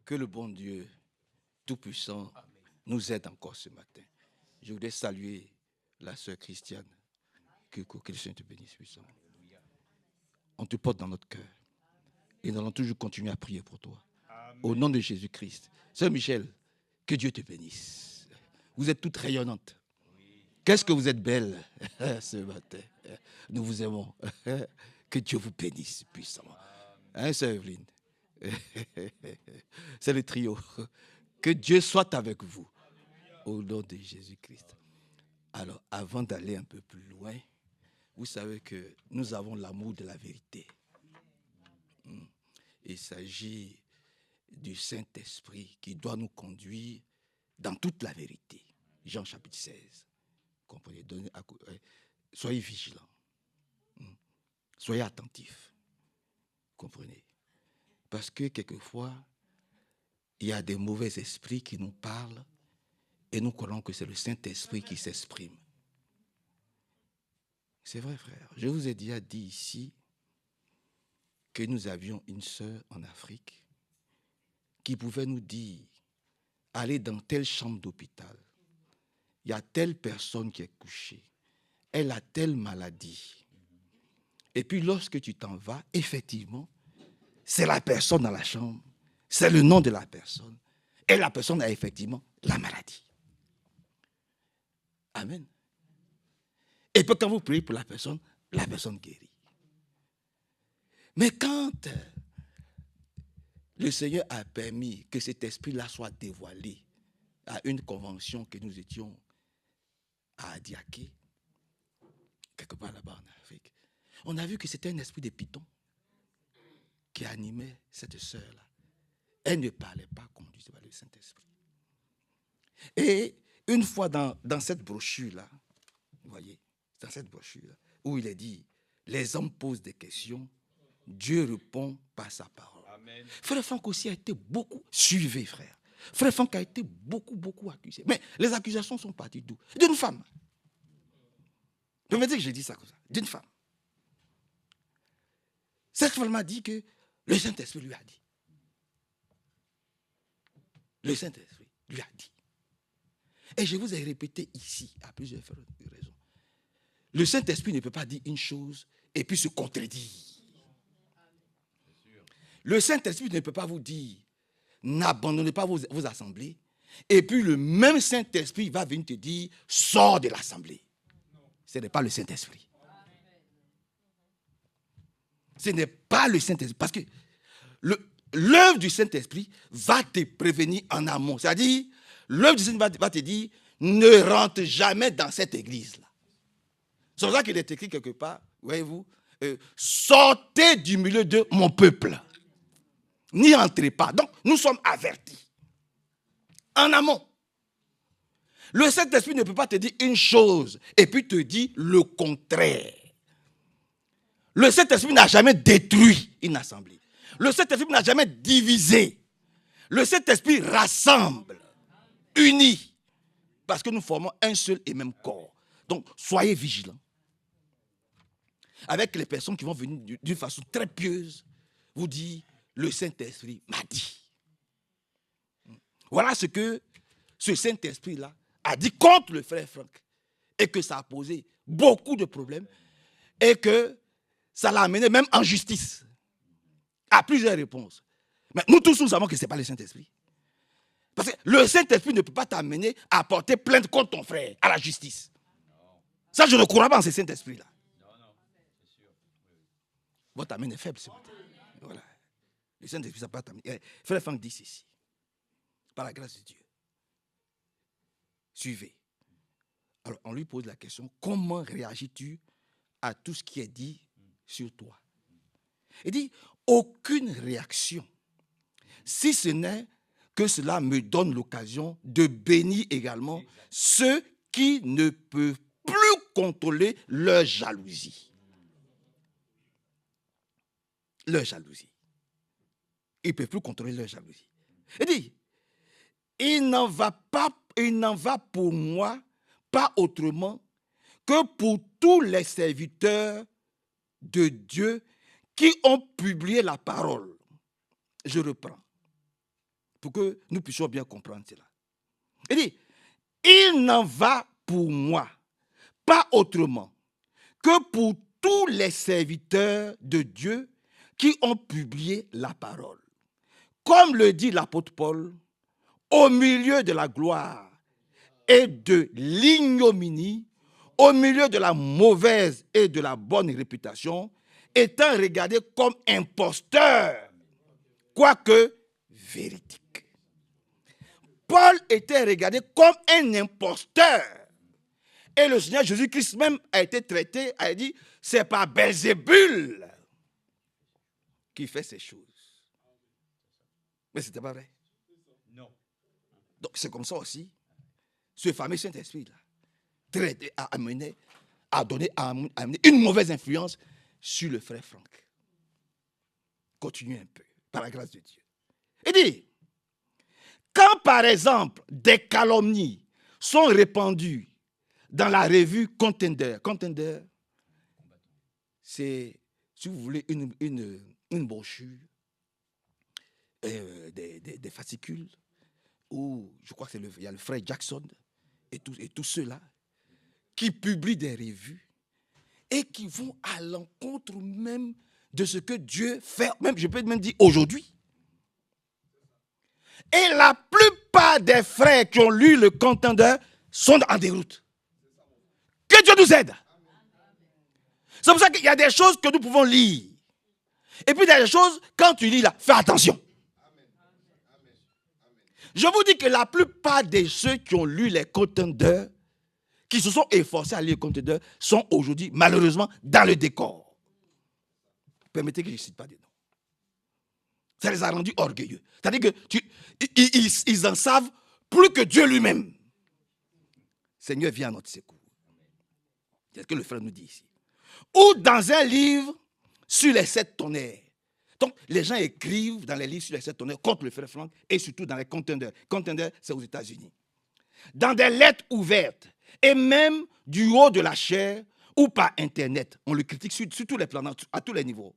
Que le bon Dieu Tout-Puissant nous aide encore ce matin. Je voudrais saluer la sœur Christiane. Que le Seigneur te bénisse puissamment. On te porte dans notre cœur. Et nous allons toujours continuer à prier pour toi. Amen. Au nom de Jésus-Christ. Sœur Michel, que Dieu te bénisse. Vous êtes toute rayonnante. Qu'est-ce que vous êtes belle ce matin. Nous vous aimons. Que Dieu vous bénisse puissamment. Hein, sœur Evelyne? C'est le trio. Que Dieu soit avec vous. Au nom de Jésus-Christ. Alors, avant d'aller un peu plus loin, vous savez que nous avons l'amour de la vérité. Il s'agit du Saint-Esprit qui doit nous conduire dans toute la vérité. Jean chapitre 16. Comprenez? Soyez vigilants. Soyez attentifs. Comprenez? Parce que quelquefois, il y a des mauvais esprits qui nous parlent et nous croyons que c'est le Saint-Esprit qui s'exprime. C'est vrai, frère. Je vous ai déjà dit ici que nous avions une sœur en Afrique qui pouvait nous dire, allez dans telle chambre d'hôpital, il y a telle personne qui est couchée, elle a telle maladie. Et puis lorsque tu t'en vas, effectivement, c'est la personne dans la chambre, c'est le nom de la personne, et la personne a effectivement la maladie. Amen. Et puis quand vous priez pour la personne guérit. Mais quand le Seigneur a permis que cet esprit-là soit dévoilé à une convention que nous étions à Adiaké, quelque part là-bas en Afrique, on a vu que c'était un esprit de python qui animait cette sœur-là. Elle ne parlait pas conduite par le Saint-Esprit. Et une fois dans cette brochure-là, vous voyez, dans cette brochure-là, où il est dit, les hommes posent des questions, Dieu répond par sa parole. Amen. Frère Franck aussi a été beaucoup suivi, frère. Frère Franck a été beaucoup accusé. Mais les accusations sont parties d'où? D'une femme. Je me dis que j'ai dit ça comme ça. D'une femme. Cette femme m'a dit que le Saint-Esprit lui a dit. Le Saint-Esprit lui a dit. Et je vous ai répété ici, à plusieurs raisons. Le Saint-Esprit ne peut pas dire une chose et puis se contredire. Le Saint-Esprit ne peut pas vous dire, n'abandonnez pas vos assemblées, et puis le même Saint-Esprit va venir te dire, sors de l'assemblée. Ce n'est pas le Saint-Esprit. Ce n'est pas le Saint-Esprit. Parce que l'œuvre du Saint-Esprit va te prévenir en amont. C'est-à-dire, l'œuvre du Saint-Esprit va te dire, ne rentre jamais dans cette église-là. C'est pour ça qu'il est écrit quelque part, voyez-vous, sortez du milieu de mon peuple. N'y entrez pas. Donc, nous sommes avertis. En amont. Le Saint-Esprit ne peut pas te dire une chose et puis te dire le contraire. Le Saint-Esprit n'a jamais détruit une assemblée. Le Saint-Esprit n'a jamais divisé. Le Saint-Esprit rassemble, unit, parce que nous formons un seul et même corps. Donc, soyez vigilants. Avec les personnes qui vont venir d'une façon très pieuse, vous dire, le Saint-Esprit m'a dit. Voilà ce que ce Saint-Esprit-là a dit contre le frère Franck. Et que ça a posé beaucoup de problèmes. Et que ça l'a amené même en justice. À plusieurs réponses. Mais nous tous, nous savons que ce n'est pas le Saint-Esprit. Parce que le Saint-Esprit ne peut pas t'amener à porter plainte contre ton frère à la justice. Ça, je ne crois pas en ce Saint-Esprit-là. Votre amène est faible ce matin. Voilà. Le Saint-Esprit, ça peut pas t'amener. Frère Franck dit ceci. Par la grâce de Dieu. Suivez. Alors, on lui pose la question, comment réagis-tu à tout ce qui est dit sur toi? Il dit, aucune réaction, si ce n'est que cela me donne l'occasion de bénir également ceux qui ne peuvent plus contrôler leur jalousie. Leur jalousie. Ils ne peuvent plus contrôler leur jalousie. Il dit, il n'en va pour moi pas autrement que pour tous les serviteurs de Dieu qui ont publié la parole. Je reprends. pour que nous puissions bien comprendre cela. Il dit, il n'en va pour moi, pas autrement, que pour tous les serviteurs de Dieu qui ont publié la parole. Comme le dit l'apôtre Paul, au milieu de la gloire et de l'ignominie, au milieu de la mauvaise et de la bonne réputation, étant regardé comme imposteur, quoique véridique. Paul était regardé comme un imposteur. Et le Seigneur Jésus-Christ même a été traité, a dit, c'est pas Belzébul qui fait ces choses. Mais ce n'était pas vrai. Non. Donc c'est comme ça aussi, ce fameux Saint-Esprit-là, a amené une mauvaise influence sur le frère Franck. Continuez un peu, par la grâce de Dieu. Il dit, quand par exemple des calomnies sont répandues dans la revue Contender, c'est, si vous voulez, une brochure, des fascicules, où je crois qu'il y a le frère Jackson et tous ceux-là qui publient des revues et qui vont à l'encontre même de ce que Dieu fait, même, je peux même dire aujourd'hui. Et la plupart des frères qui ont lu le Contender sont en déroute. Que Dieu nous aide. C'est pour ça qu'il y a des choses que nous pouvons lire. Et puis il y a des choses, quand tu lis là, fais attention. Je vous dis que la plupart de ceux qui ont lu les Contenders, qui se sont efforcés à lire les Contenders, sont aujourd'hui, malheureusement, dans le décor. Permettez que je ne cite pas des noms. Ça les a rendus orgueilleux. C'est-à-dire qu'ils en savent plus que Dieu lui-même. Seigneur, viens à notre secours. C'est ce que le frère nous dit ici. Ou dans un livre sur les 7 tonnerres. Donc, les gens écrivent dans les livres sur les 7 tonnerres contre le frère Franck et surtout dans les Contenders. Contenders, c'est aux États-Unis. Dans des lettres ouvertes et même du haut de la chair ou par Internet. On le critique sur tous les plans, à tous les niveaux.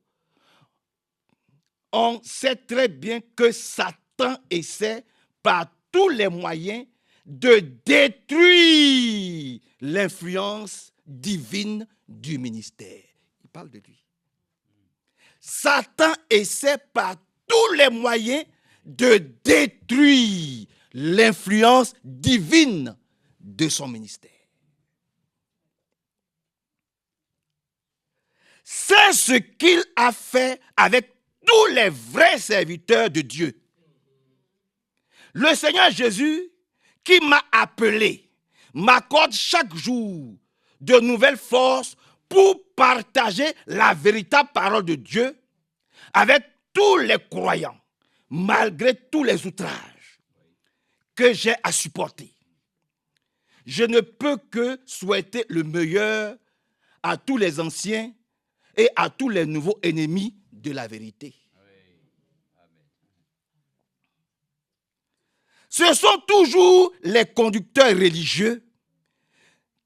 On sait très bien que Satan essaie par tous les moyens de détruire l'influence divine du ministère. Il parle de lui. Satan essaie par tous les moyens de détruire l'influence divine de son ministère. C'est ce qu'il a fait avec tous les vrais serviteurs de Dieu. Le Seigneur Jésus, qui m'a appelé, m'accorde chaque jour de nouvelles forces pour partager la véritable parole de Dieu avec tous les croyants, malgré tous les outrages que j'ai à supporter. Je ne peux que souhaiter le meilleur à tous les anciens et à tous les nouveaux ennemis de la vérité. Ce sont toujours les conducteurs religieux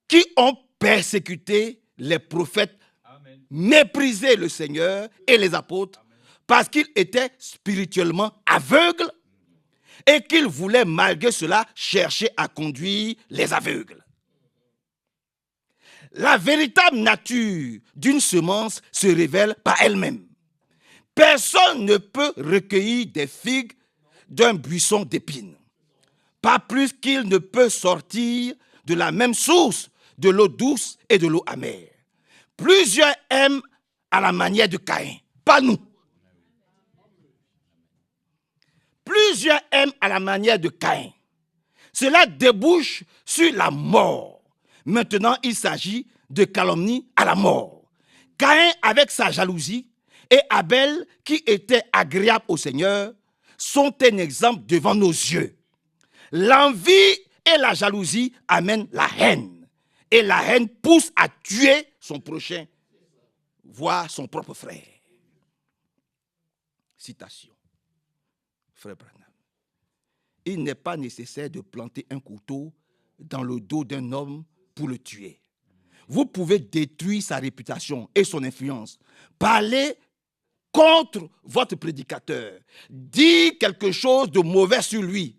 qui ont persécuté les prophètes, méprisé le Seigneur et les apôtres parce qu'ils étaient spirituellement aveugles et qu'ils voulaient malgré cela chercher à conduire les aveugles. La véritable nature d'une semence se révèle par elle-même. Personne ne peut recueillir des figues d'un buisson d'épines. Pas plus qu'il ne peut sortir de la même source de l'eau douce et de l'eau amère. Plusieurs aiment à la manière de Caïn, pas nous. Plusieurs aiment à la manière de Caïn. Cela débouche sur la mort. Maintenant, il s'agit de calomnie à la mort. Caïn, avec sa jalousie, et Abel, qui était agréable au Seigneur, sont un exemple devant nos yeux. L'envie et la jalousie amènent la haine. Et la haine pousse à tuer son prochain, voire son propre frère. Citation. Frère Branham. Il n'est pas nécessaire de planter un couteau dans le dos d'un homme pour le tuer. Vous pouvez détruire sa réputation et son influence. Parler contre votre prédicateur, dit quelque chose de mauvais sur lui,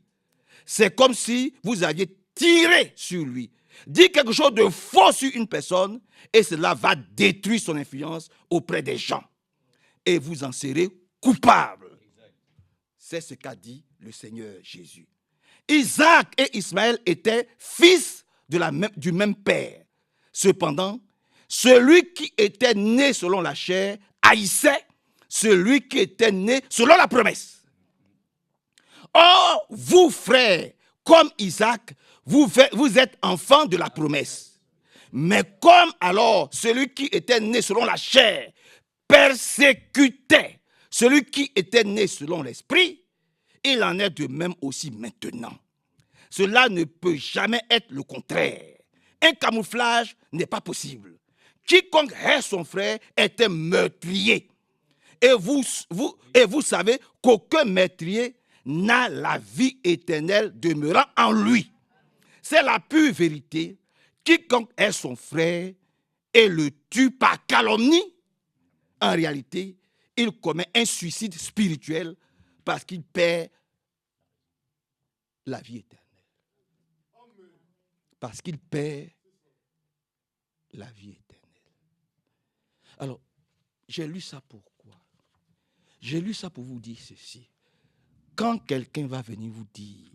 c'est comme si vous aviez tiré sur lui. Dit quelque chose de faux sur une personne et cela va détruire son influence auprès des gens. Et vous en serez coupable. C'est ce qu'a dit le Seigneur Jésus. Isaac et Ismaël étaient fils du même père. Cependant, celui qui était né selon la chair haïssait celui qui était né selon la promesse. Or, vous, frères, comme Isaac, vous êtes enfants de la promesse. Mais comme alors celui qui était né selon la chair persécutait celui qui était né selon l'esprit, il en est de même aussi maintenant. Cela ne peut jamais être le contraire. Un camouflage n'est pas possible. Quiconque hait son frère est un meurtrier. Et vous savez qu'aucun meurtrier n'a la vie éternelle demeurant en lui. C'est la pure vérité. Quiconque hait son frère et le tue par calomnie, en réalité, il commet un suicide spirituel parce qu'il perd la vie éternelle. Parce qu'il perd la vie éternelle. Alors, j'ai lu ça pourquoi? J'ai lu ça pour vous dire ceci. Quand quelqu'un va venir vous dire,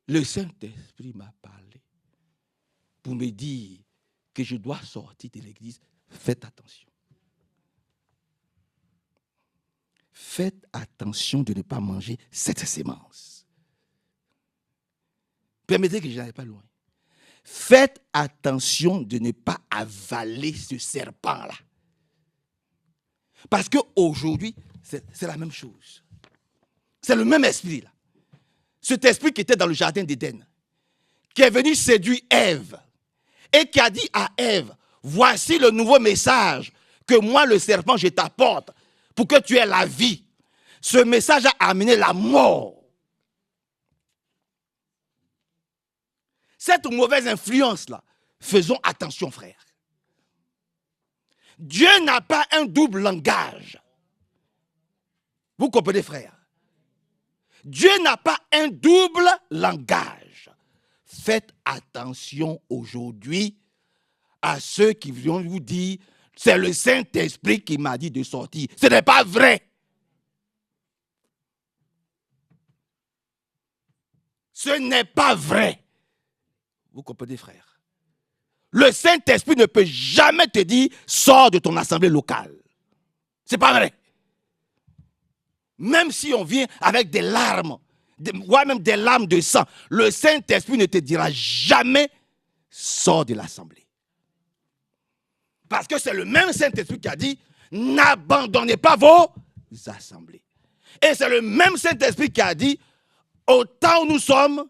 le Saint-Esprit m'a parlé pour me dire que je dois sortir de l'église, faites attention. Faites attention de ne pas manger cette sémence. Permettez que je n'aille pas loin. Faites attention de ne pas avaler ce serpent-là. Parce qu'aujourd'hui, c'est la même chose. C'est le même esprit-là. Cet esprit qui était dans le jardin d'Éden, qui est venu séduire Ève et qui a dit à Ève, voici le nouveau message que moi, le serpent, je t'apporte pour que tu aies la vie. Ce message a amené la mort. Cette mauvaise influence-là, faisons attention, frère. Dieu n'a pas un double langage. Vous comprenez, frère? Dieu n'a pas un double langage. Faites attention aujourd'hui à ceux qui vont vous dire c'est le Saint-Esprit qui m'a dit de sortir. Ce n'est pas vrai. Ce n'est pas vrai. Vous comprenez, frère? Le Saint-Esprit ne peut jamais te dire sors de ton assemblée locale. Ce n'est pas vrai. Même si on vient avec des larmes, voire même des larmes de sang, le Saint-Esprit ne te dira jamais sors de l'assemblée. Parce que c'est le même Saint-Esprit qui a dit n'abandonnez pas vos assemblées. Et c'est le même Saint-Esprit qui a dit au temps où nous sommes,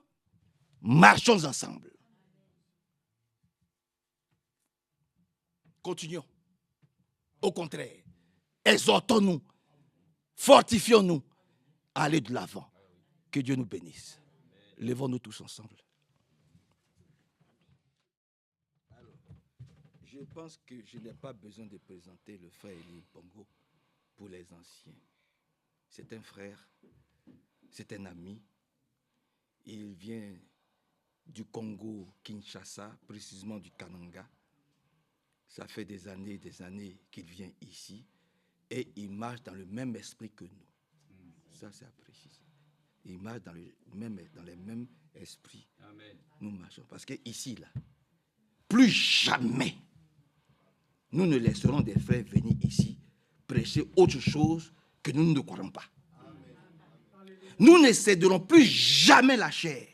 marchons ensemble. Continuons. Au contraire, exhortons-nous, fortifions-nous à aller de l'avant. Que Dieu nous bénisse. Lèvons-nous tous ensemble. Alors, je pense que je n'ai pas besoin de présenter le frère Élie Pongo pour les anciens. C'est un frère, c'est un ami. Il vient du Congo, Kinshasa, précisément du Kananga. Ça fait des années qu'il vient ici et il marche dans le même esprit que nous. Ça, c'est à préciser. Il marche dans les mêmes esprits. Amen. Nous marchons. Parce qu'ici, là, plus jamais, nous ne laisserons des frères venir ici prêcher autre chose que nous ne croyons pas. Amen. Nous ne céderons plus jamais la chair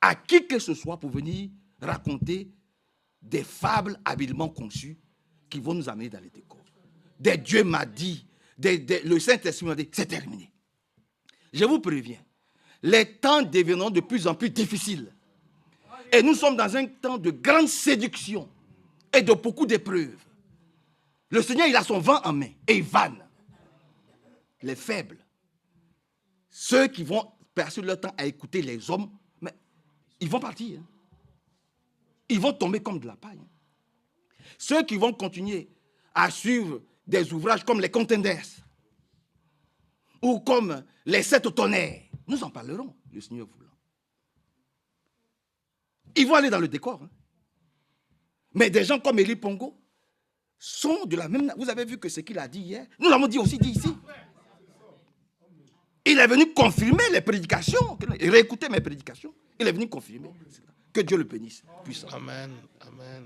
à qui que ce soit pour venir raconter des fables habilement conçues qui vont nous amener dans les décors. Des Dieu m'a dit, le Saint-Esprit m'a dit, c'est terminé. Je vous préviens, les temps deviendront de plus en plus difficiles. Et nous sommes dans un temps de grande séduction et de beaucoup d'épreuves. Le Seigneur, il a son vent en main et il vanne. Les faibles, ceux qui vont passer leur temps à écouter les hommes, mais ils vont partir. Ils vont tomber comme de la paille. Ceux qui vont continuer à suivre des ouvrages comme les Contenders ou comme les 7 tonnerres. Nous en parlerons, le Seigneur voulant. Ils vont aller dans le décor. Hein. Mais des gens comme Élie Pongo sont de la même... Vous avez vu que ce qu'il a dit hier, nous l'avons dit aussi dit ici. Il est venu confirmer les prédications, réécouter mes prédications. Il est venu confirmer. Que Dieu le bénisse. Puissant. Amen. Amen.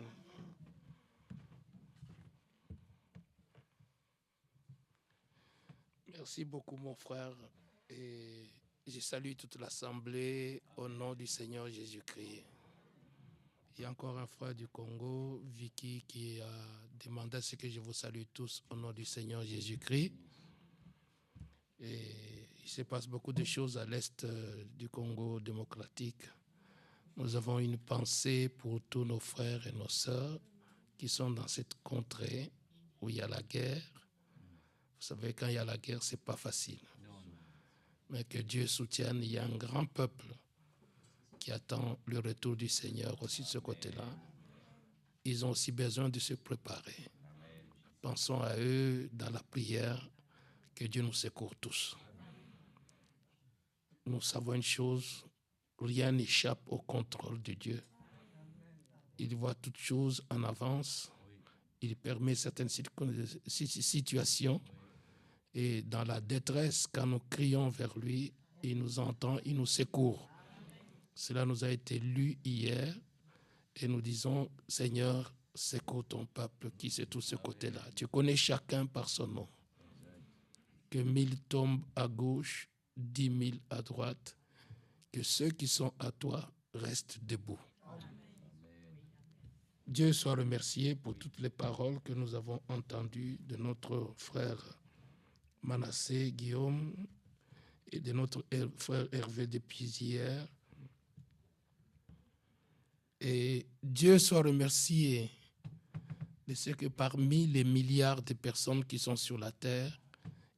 Merci beaucoup, mon frère. Et je salue toute l'Assemblée au nom du Seigneur Jésus-Christ. Il y a encore un frère du Congo, Vicky, qui a demandé à ce que je vous salue tous au nom du Seigneur Jésus-Christ. Et il se passe beaucoup de choses à l'est du Congo démocratique. Nous avons une pensée pour tous nos frères et nos sœurs qui sont dans cette contrée où il y a la guerre. Vous savez, quand il y a la guerre, ce n'est pas facile. Mais que Dieu soutienne, il y a un grand peuple qui attend le retour du Seigneur aussi de ce côté-là. Ils ont aussi besoin de se préparer. Pensons à eux dans la prière, que Dieu nous secourt tous. Nous savons une chose, rien n'échappe au contrôle de Dieu. Il voit toutes choses en avance. Il permet certaines situations. Et dans la détresse, quand nous crions vers lui, il nous entend, il nous secourt. Cela nous a été lu hier. Et nous disons, Seigneur, secours ton peuple qui c'est tout ce côté-là. Tu connais chacun par son nom. Que 1000 tombent à gauche, 10 000 à droite. Que ceux qui sont à toi restent debout. Dieu soit remercié pour toutes les paroles que nous avons entendues de notre frère Manassé Guillaume et de notre frère Hervé depuis hier. Et Dieu soit remercié de ce que parmi les milliards de personnes qui sont sur la terre,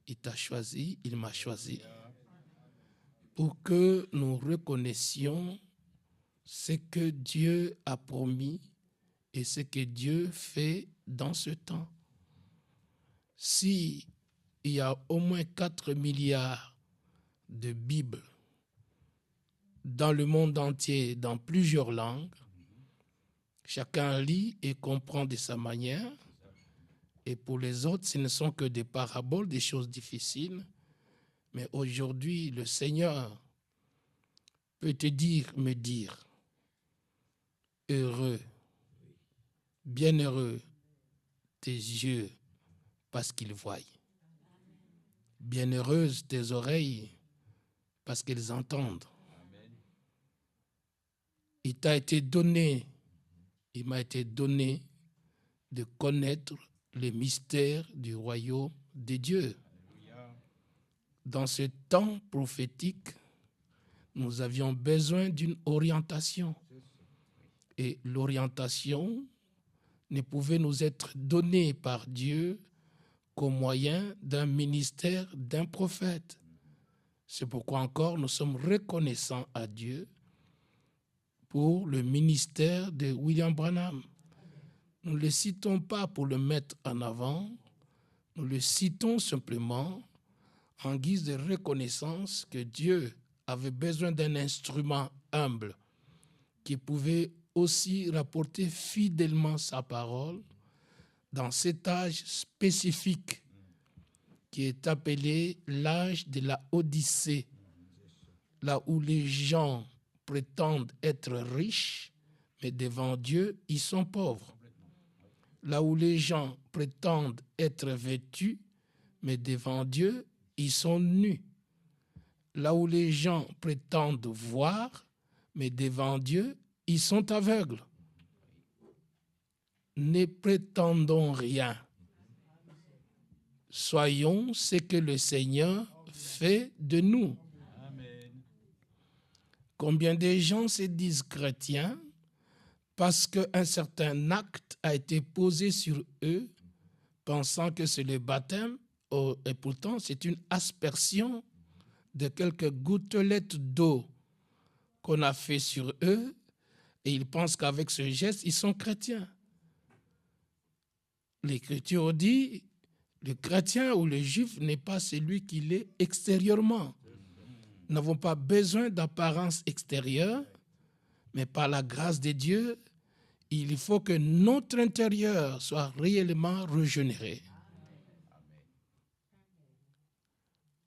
il t'a choisi, il m'a choisi, pour que nous reconnaissions ce que Dieu a promis et ce que Dieu fait dans ce temps. Si il y a au moins 4 milliards de Bibles dans le monde entier, dans plusieurs langues, chacun lit et comprend de sa manière. Et pour les autres, ce ne sont que des paraboles, des choses difficiles. Mais aujourd'hui, le Seigneur peut te dire, me dire, heureux, bienheureux tes yeux parce qu'ils voient. Bienheureuses tes oreilles parce qu'elles entendent. Il t'a été donné, il m'a été donné de connaître les mystères du royaume de Dieu. Dans ce temps prophétique, nous avions besoin d'une orientation. Et l'orientation ne pouvait nous être donnée par Dieu qu'au moyen d'un ministère d'un prophète. C'est pourquoi encore nous sommes reconnaissants à Dieu pour le ministère de William Branham. Nous ne le citons pas pour le mettre en avant, nous le citons simplement en guise de reconnaissance que Dieu avait besoin d'un instrument humble qui pouvait aussi rapporter fidèlement sa parole dans cet âge spécifique qui est appelé l'âge de la Odyssée, là où les gens prétendent être riches, mais devant Dieu, ils sont pauvres. Là où les gens prétendent être vêtus, mais devant Dieu, ils sont nus. Là où les gens prétendent voir, mais devant Dieu, ils sont aveugles. Ne prétendons rien. Soyons ce que le Seigneur fait de nous. Amen. Combien de gens se disent chrétiens parce qu'un certain acte a été posé sur eux, pensant que c'est le baptême, et pourtant c'est une aspersion de quelques gouttelettes d'eau qu'on a fait sur eux, et ils pensent qu'avec ce geste, ils sont chrétiens. l'Écriture dit, le chrétien ou le juif n'est pas celui qu'il est extérieurement. Nous n'avons pas besoin d'apparence extérieure, mais par la grâce de Dieu, il faut que notre intérieur soit réellement régénéré.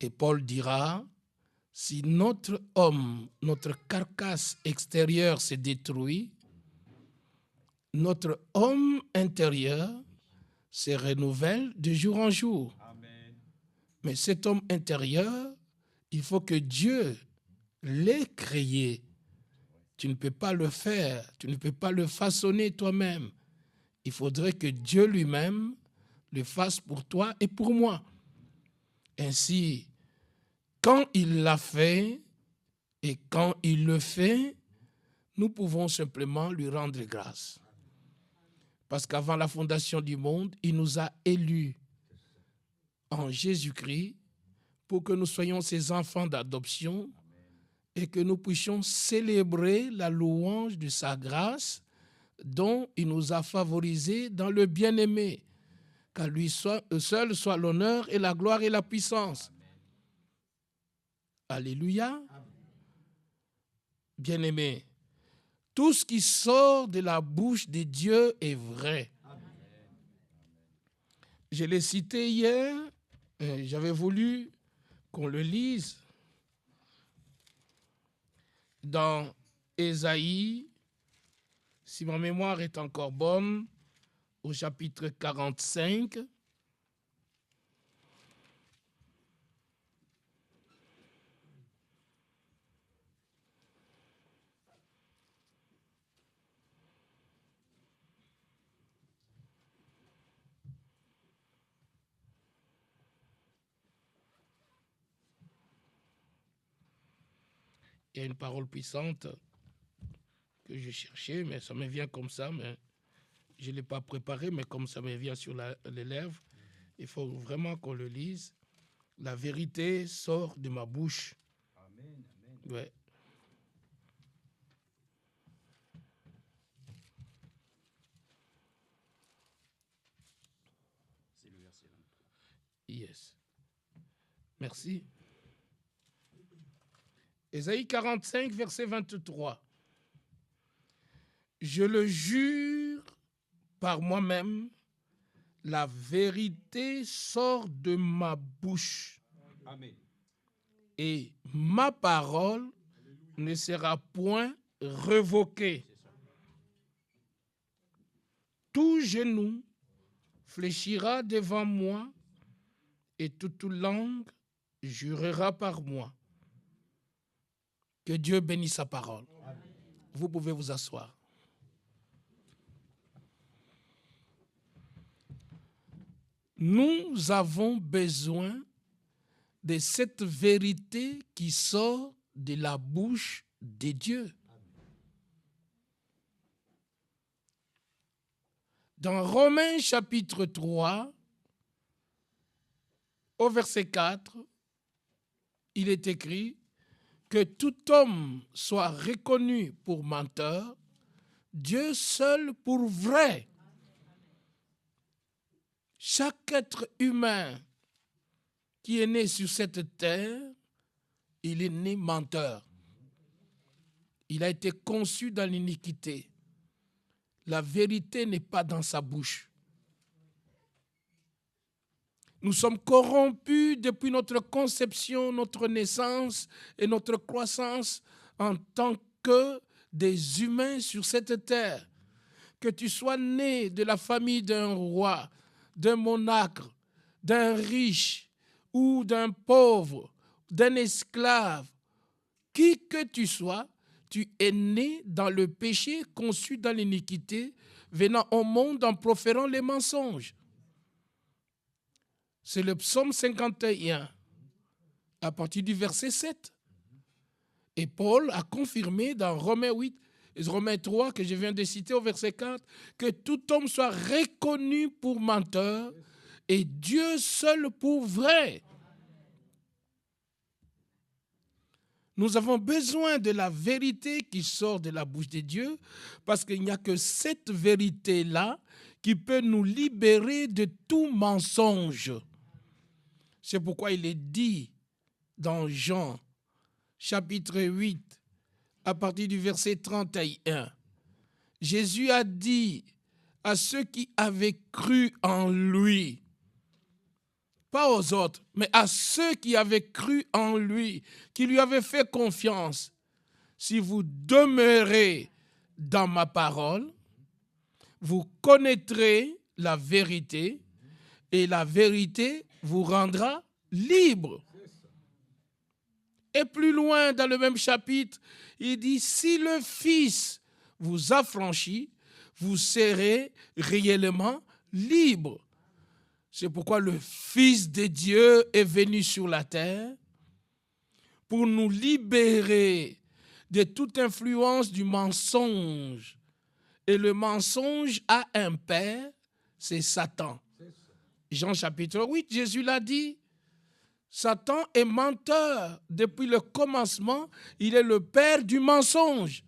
Et Paul dira, si notre homme, notre carcasse extérieure se détruit, notre homme intérieur se renouvelle de jour en jour. Amen. Mais cet homme intérieur, il faut que Dieu l'ait créé. Tu ne peux pas le faire, tu ne peux pas le façonner toi-même. Il faudrait que Dieu lui-même le fasse pour toi et pour moi. Ainsi, quand il l'a fait et quand il le fait, nous pouvons simplement lui rendre grâce. Parce qu'avant la fondation du monde, il nous a élus en Jésus-Christ pour que nous soyons ses enfants d'adoption et que nous puissions célébrer la louange de sa grâce dont il nous a favorisés dans le bien-aimé. Qu'à lui seul soit l'honneur et la gloire et la puissance. Alléluia. Bien-aimé, tout ce qui sort de la bouche de Dieu est vrai. Je l'ai cité hier, j'avais voulu qu'on le lise dans Ésaïe, si ma mémoire est encore bonne, au chapitre 45. Il y a une parole puissante que je cherchais, mais ça me vient comme ça, mais je ne l'ai pas préparé, mais comme ça me vient sur les lèvres, il faut vraiment qu'on le lise. La vérité sort de ma bouche. Amen, amen. Ouais. C'est le verset 23. Yes. Merci. Ésaïe 45, verset 23. Je le jure par moi-même, la vérité sort de ma bouche. Amen. Et ma parole ne sera point révoquée. Tout genou fléchira devant moi et toute langue jurera par moi. Que Dieu bénisse sa parole. Amen. Vous pouvez vous asseoir. Nous avons besoin de cette vérité qui sort de la bouche de Dieu. Dans Romains chapitre 3, au verset 4, il est écrit que tout homme soit reconnu pour menteur, Dieu seul pour vrai. Chaque être humain qui est né sur cette terre, il est né menteur. Il a été conçu dans l'iniquité. La vérité n'est pas dans sa bouche. Nous sommes corrompus depuis notre conception, notre naissance et notre croissance en tant que des humains sur cette terre. Que tu sois né de la famille d'un roi, d'un monarque, d'un riche ou d'un pauvre, d'un esclave, qui que tu sois, tu es né dans le péché, conçu dans l'iniquité, venant au monde en proférant les mensonges. C'est le psaume 51, à partir du verset 7. Et Paul a confirmé dans Romains 3, que je viens de citer au verset 4, que tout homme soit reconnu pour menteur et Dieu seul pour vrai. Nous avons besoin de la vérité qui sort de la bouche de Dieu parce qu'il n'y a que cette vérité-là qui peut nous libérer de tout mensonge. C'est pourquoi il est dit dans Jean, chapitre 8, à partir du verset 31, Jésus a dit à ceux qui avaient cru en lui, pas aux autres, mais à ceux qui avaient cru en lui, qui lui avaient fait confiance, si vous demeurez dans ma parole, vous connaîtrez la vérité et la vérité vous rendra libre. Et plus loin dans le même chapitre, il dit, si le Fils vous affranchit, vous serez réellement libre. C'est pourquoi le Fils de Dieu est venu sur la terre pour nous libérer de toute influence du mensonge. Et le mensonge a un père, c'est Satan. Jean chapitre 8, Jésus l'a dit. Satan est menteur. Depuis le commencement, il est le père du mensonge.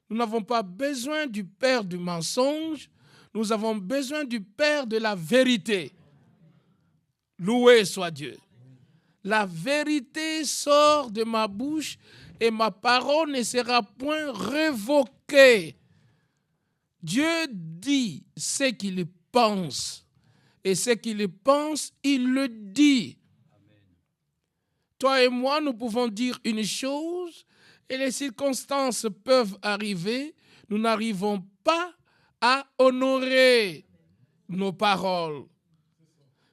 Nous n'avons pas besoin du père du mensonge, nous avons besoin du père de la vérité. Loué soit Dieu. La vérité sort de ma bouche et ma parole ne sera point révoquée. Dieu dit ce qu'il pense et ce qu'il pense, il le dit. Toi et moi, nous pouvons dire une chose et les circonstances peuvent arriver. Nous n'arrivons pas à honorer nos paroles.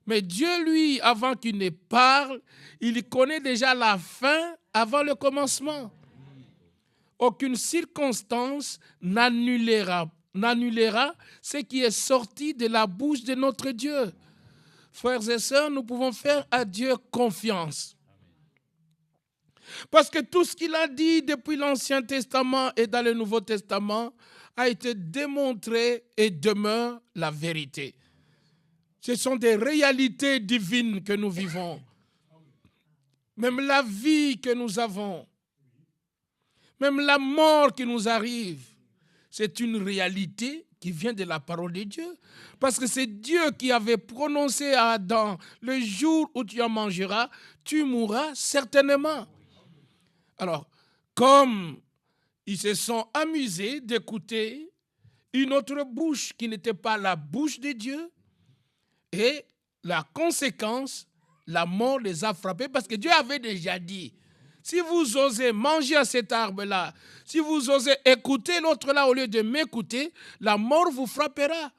Mais Dieu, lui, avant qu'il ne parle, il connaît déjà la fin avant le commencement. Aucune circonstance n'annulera ce qui est sorti de la bouche de notre Dieu. Frères et sœurs, nous pouvons faire à Dieu confiance. Parce que tout ce qu'il a dit depuis l'Ancien Testament et dans le Nouveau Testament a été démontré et demeure la vérité. Ce sont des réalités divines que nous vivons. Même la vie que nous avons, même la mort qui nous arrive, c'est une réalité qui vient de la parole de Dieu. Parce que c'est Dieu qui avait prononcé à Adam, le jour où tu en mangeras, tu mourras certainement. Alors, comme ils se sont amusés d'écouter une autre bouche qui n'était pas la bouche de Dieu, et la conséquence, la mort les a frappés parce que Dieu avait déjà dit, si vous osez manger à cet arbre-là, si vous osez écouter l'autre-là au lieu de m'écouter, la mort vous frappera.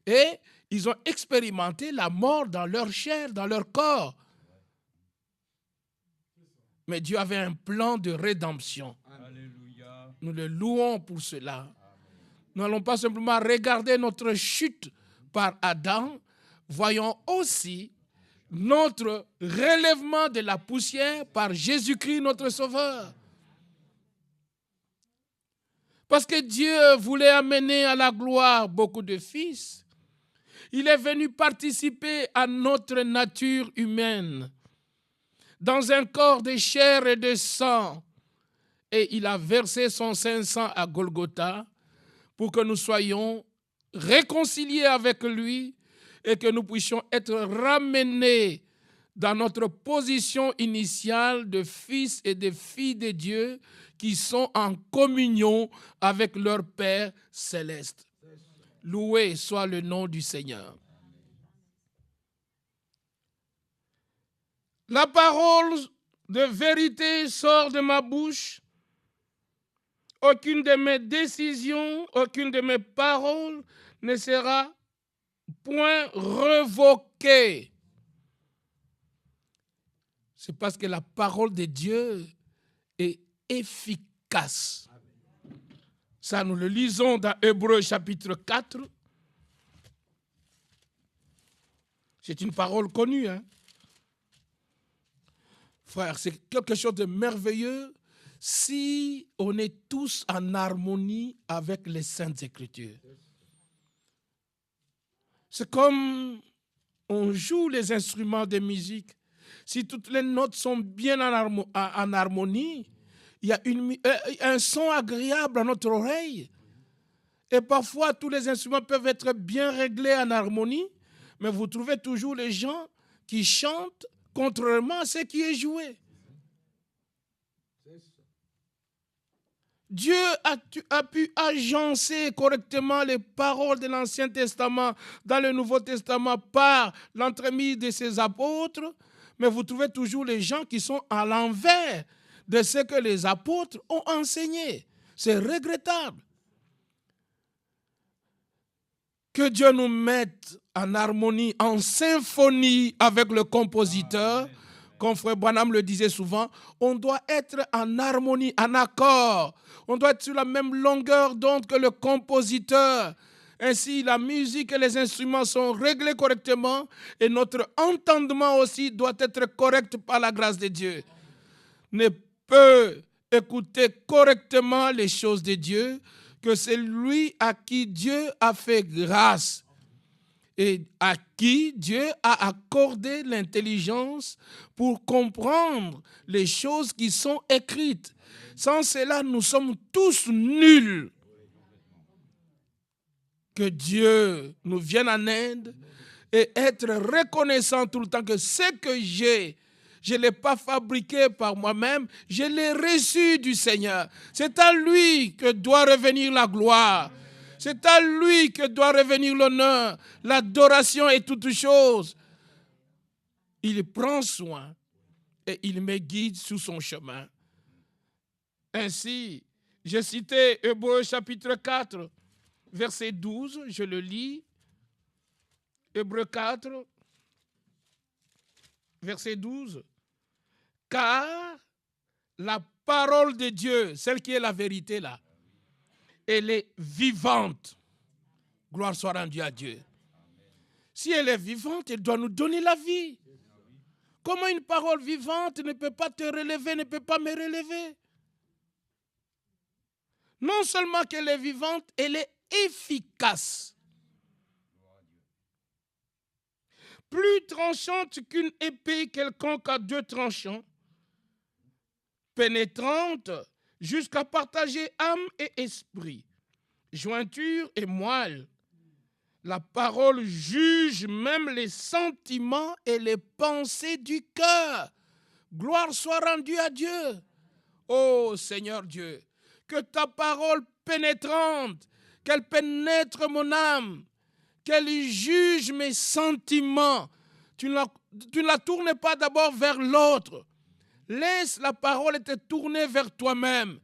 Et ils ont expérimenté la mort dans leur chair, dans leur corps. Mais Dieu avait un plan de rédemption. Alléluia. Nous le louons pour cela. Nous n'allons pas simplement regarder notre chute par Adam, voyons aussi notre relèvement de la poussière par Jésus-Christ, notre Sauveur. Parce que Dieu voulait amener à la gloire beaucoup de fils. Il est venu participer à notre nature humaine dans un corps de chair et de sang. Et il a versé son Saint-Sang à Golgotha pour que nous soyons réconciliés avec lui et que nous puissions être ramenés dans notre position initiale de fils et de filles de Dieu qui sont en communion avec leur Père céleste. Loué soit le nom du Seigneur. La parole de vérité sort de ma bouche. Aucune de mes décisions, aucune de mes paroles ne sera point révoquée. C'est parce que la parole de Dieu est efficace. Ça, nous le lisons dans Hébreux chapitre 4. C'est une parole connue, hein? Frère, c'est quelque chose de merveilleux si on est tous en harmonie avec les Saintes Écritures. C'est comme on joue les instruments de musique. Si toutes les notes sont bien en harmonie, il y a un son agréable à notre oreille. Et parfois, tous les instruments peuvent être bien réglés en harmonie, mais vous trouvez toujours les gens qui chantent contrairement à ce qui est joué. Dieu a pu agencer correctement les paroles de l'Ancien Testament dans le Nouveau Testament par l'entremise de ses apôtres, mais vous trouvez toujours les gens qui sont à l'envers de ce que les apôtres ont enseigné. C'est regrettable. Que Dieu nous mette en harmonie, en symphonie avec le compositeur. Comme Frère Branham le disait souvent, on doit être en harmonie, en accord. On doit être sur la même longueur d'onde que le compositeur. Ainsi, la musique et les instruments sont réglés correctement et notre entendement aussi doit être correct par la grâce de Dieu. Ne peut écouter correctement les choses de Dieu que c'est lui à qui Dieu a fait grâce et à qui Dieu a accordé l'intelligence pour comprendre les choses qui sont écrites. Sans cela, nous sommes tous nuls. Que Dieu nous vienne en aide et être reconnaissant tout le temps que ce que j'ai, je ne l'ai pas fabriqué par moi-même, je l'ai reçu du Seigneur. C'est à lui que doit revenir la gloire. C'est à lui que doit revenir l'honneur, l'adoration et toutes choses. Il prend soin et il me guide sur son chemin. Ainsi, j'ai cité Hébreux chapitre 4, verset 12, je le lis. Hébreux 4, verset 12. Car la parole de Dieu, celle qui est la vérité là, elle est vivante. Gloire soit rendue à Dieu. Si elle est vivante, elle doit nous donner la vie. Comment une parole vivante ne peut pas te relever, ne peut pas me relever? Non seulement qu'elle est vivante, elle est efficace. Plus tranchante qu'une épée quelconque à deux tranchants, pénétrante jusqu'à partager âme et esprit, jointure et moelle. La parole juge même les sentiments et les pensées du cœur. Gloire soit rendue à Dieu. Ô Seigneur Dieu, que ta parole pénétrante, qu'elle pénètre mon âme, qu'elle juge mes sentiments. Tu ne la tournes pas d'abord vers l'autre. Laisse la parole te tourner vers toi-même.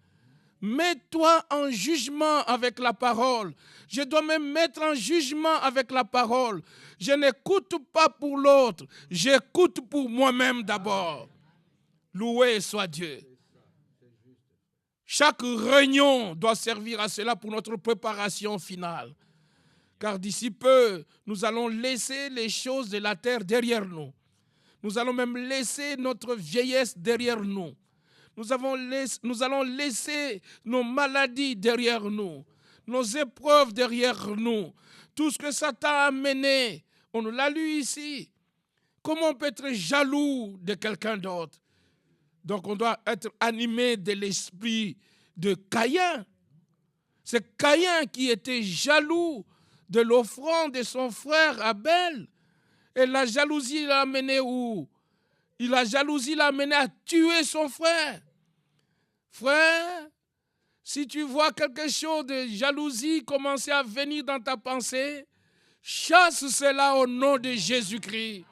Mets-toi en jugement avec la parole. Je dois me mettre en jugement avec la parole. Je n'écoute pas pour l'autre, j'écoute pour moi-même d'abord. Loué soit Dieu. Chaque réunion doit servir à cela pour notre préparation finale. Car d'ici peu, nous allons laisser les choses de la terre derrière nous. Nous allons même laisser notre vieillesse derrière nous. Nous allons laisser nos maladies derrière nous, nos épreuves derrière nous. Tout ce que Satan a amené, on nous l'a lu ici. Comment on peut être jaloux de quelqu'un d'autre? Donc on doit être animé de l'esprit de Caïn. C'est Caïn qui était jaloux de l'offrande de son frère Abel. Et la jalousie l'a amené où? La jalousie l'a amené à tuer son frère. Frère, si tu vois quelque chose de jalousie commencer à venir dans ta pensée, chasse cela au nom de Jésus-Christ.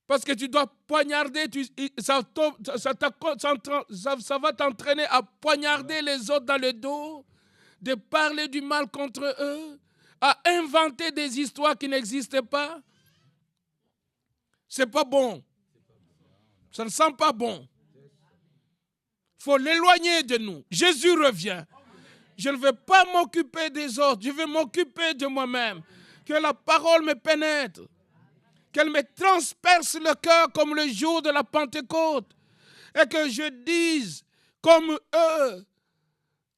Parce que tu dois poignarder, ça va t'entraîner à poignarder les autres dans le dos, de parler du mal contre eux, à inventer des histoires qui n'existent pas. C'est pas bon. Ça ne sent pas bon. Il faut l'éloigner de nous. Jésus revient. Je ne veux pas m'occuper des autres. Je veux m'occuper de moi-même. Que la parole me pénètre. Qu'elle me transperce le cœur comme le jour de la Pentecôte. Et que je dise, comme eux,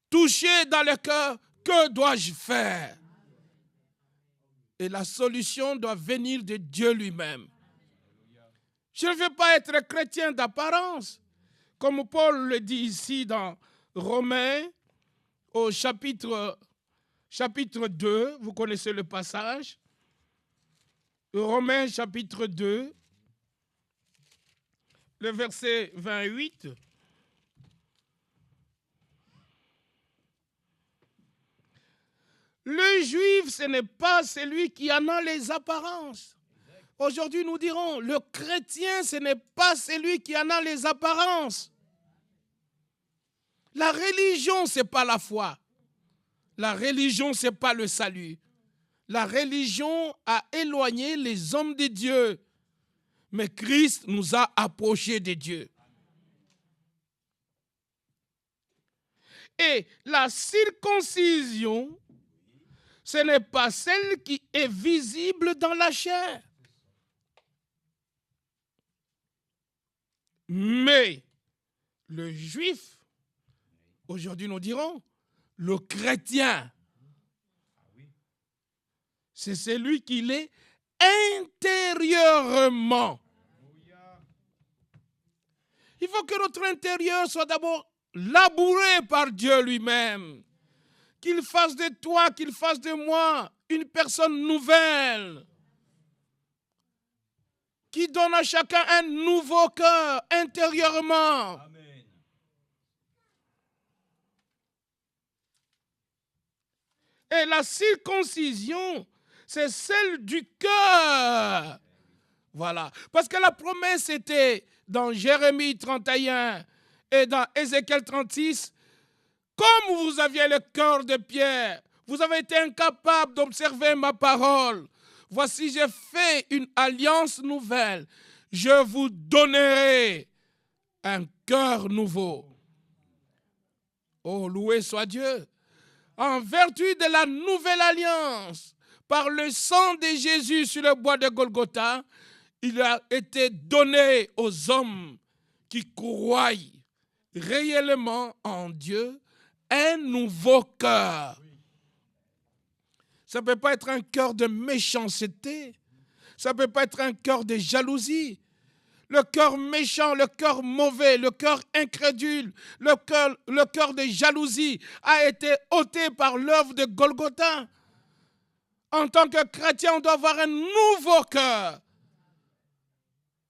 touché dans le cœur, que dois-je faire? Et la solution doit venir de Dieu lui-même. Je ne veux pas être chrétien d'apparence. Comme Paul le dit ici dans Romains, au chapitre 2, vous connaissez le passage. Romains chapitre 2, le verset 28. Le juif, ce n'est pas celui qui en a les apparences. Aujourd'hui, nous dirons, le chrétien, ce n'est pas celui qui en a les apparences. La religion, ce n'est pas la foi. La religion, ce n'est pas le salut. La religion a éloigné les hommes de Dieu. Mais Christ nous a approchés de Dieu. Et la circoncision, ce n'est pas celle qui est visible dans la chair. Mais le juif, aujourd'hui nous dirons, le chrétien, c'est celui qui l'est intérieurement. Il faut que notre intérieur soit d'abord labouré par Dieu lui-même. Qu'il fasse de toi, qu'il fasse de moi une personne nouvelle. Qui donne à chacun un nouveau cœur intérieurement. Amen. Et la circoncision, c'est celle du cœur. Voilà. Parce que la promesse était dans Jérémie 31 et dans Ézéchiel 36. Comme vous aviez le cœur de pierre, vous avez été incapable d'observer ma parole. Voici, j'ai fait une alliance nouvelle. Je vous donnerai un cœur nouveau. Oh, loué soit Dieu. En vertu de la nouvelle alliance, par le sang de Jésus sur le bois de Golgotha, il a été donné aux hommes qui croient réellement en Dieu un nouveau cœur. Ça ne peut pas être un cœur de méchanceté. Ça ne peut pas être un cœur de jalousie. Le cœur méchant, le cœur mauvais, le cœur incrédule, le cœur de jalousie a été ôté par l'œuvre de Golgotha. En tant que chrétien, on doit avoir un nouveau cœur.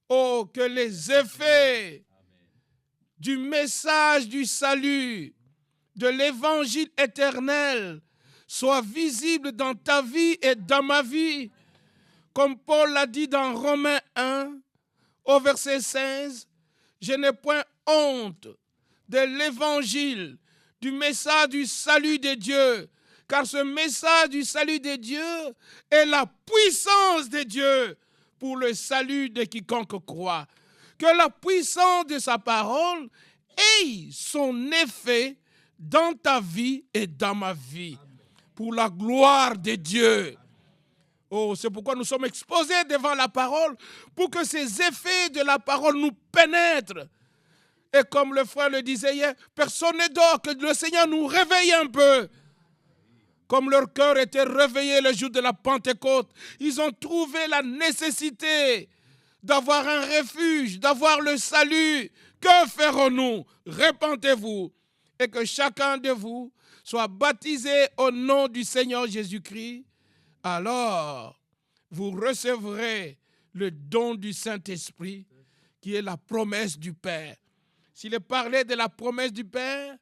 Oh, que les effets du message du salut, de l'évangile éternel, soient visibles dans ta vie et dans ma vie. Comme Paul l'a dit dans Romains 1, au verset 16, « Je n'ai point honte de l'évangile, du message du salut de Dieu, car ce message du salut de Dieu est la puissance de Dieu pour le salut de quiconque croit. » Que la puissance de sa parole ait son effet dans ta vie et dans ma vie, pour la gloire de Dieu. Oh, c'est pourquoi nous sommes exposés devant la parole, pour que ces effets de la parole nous pénètrent. Et comme le frère le disait hier, personne ne dort, que le Seigneur nous réveille un peu. Comme leur cœur était réveillé le jour de la Pentecôte, ils ont trouvé la nécessité d'avoir un refuge, d'avoir le salut. Que ferons-nous? Répentez-vous et que chacun de vous soit baptisé au nom du Seigneur Jésus-Christ. Alors, vous recevrez le don du Saint-Esprit, qui est la promesse du Père. S'il est parlé de la promesse du Père,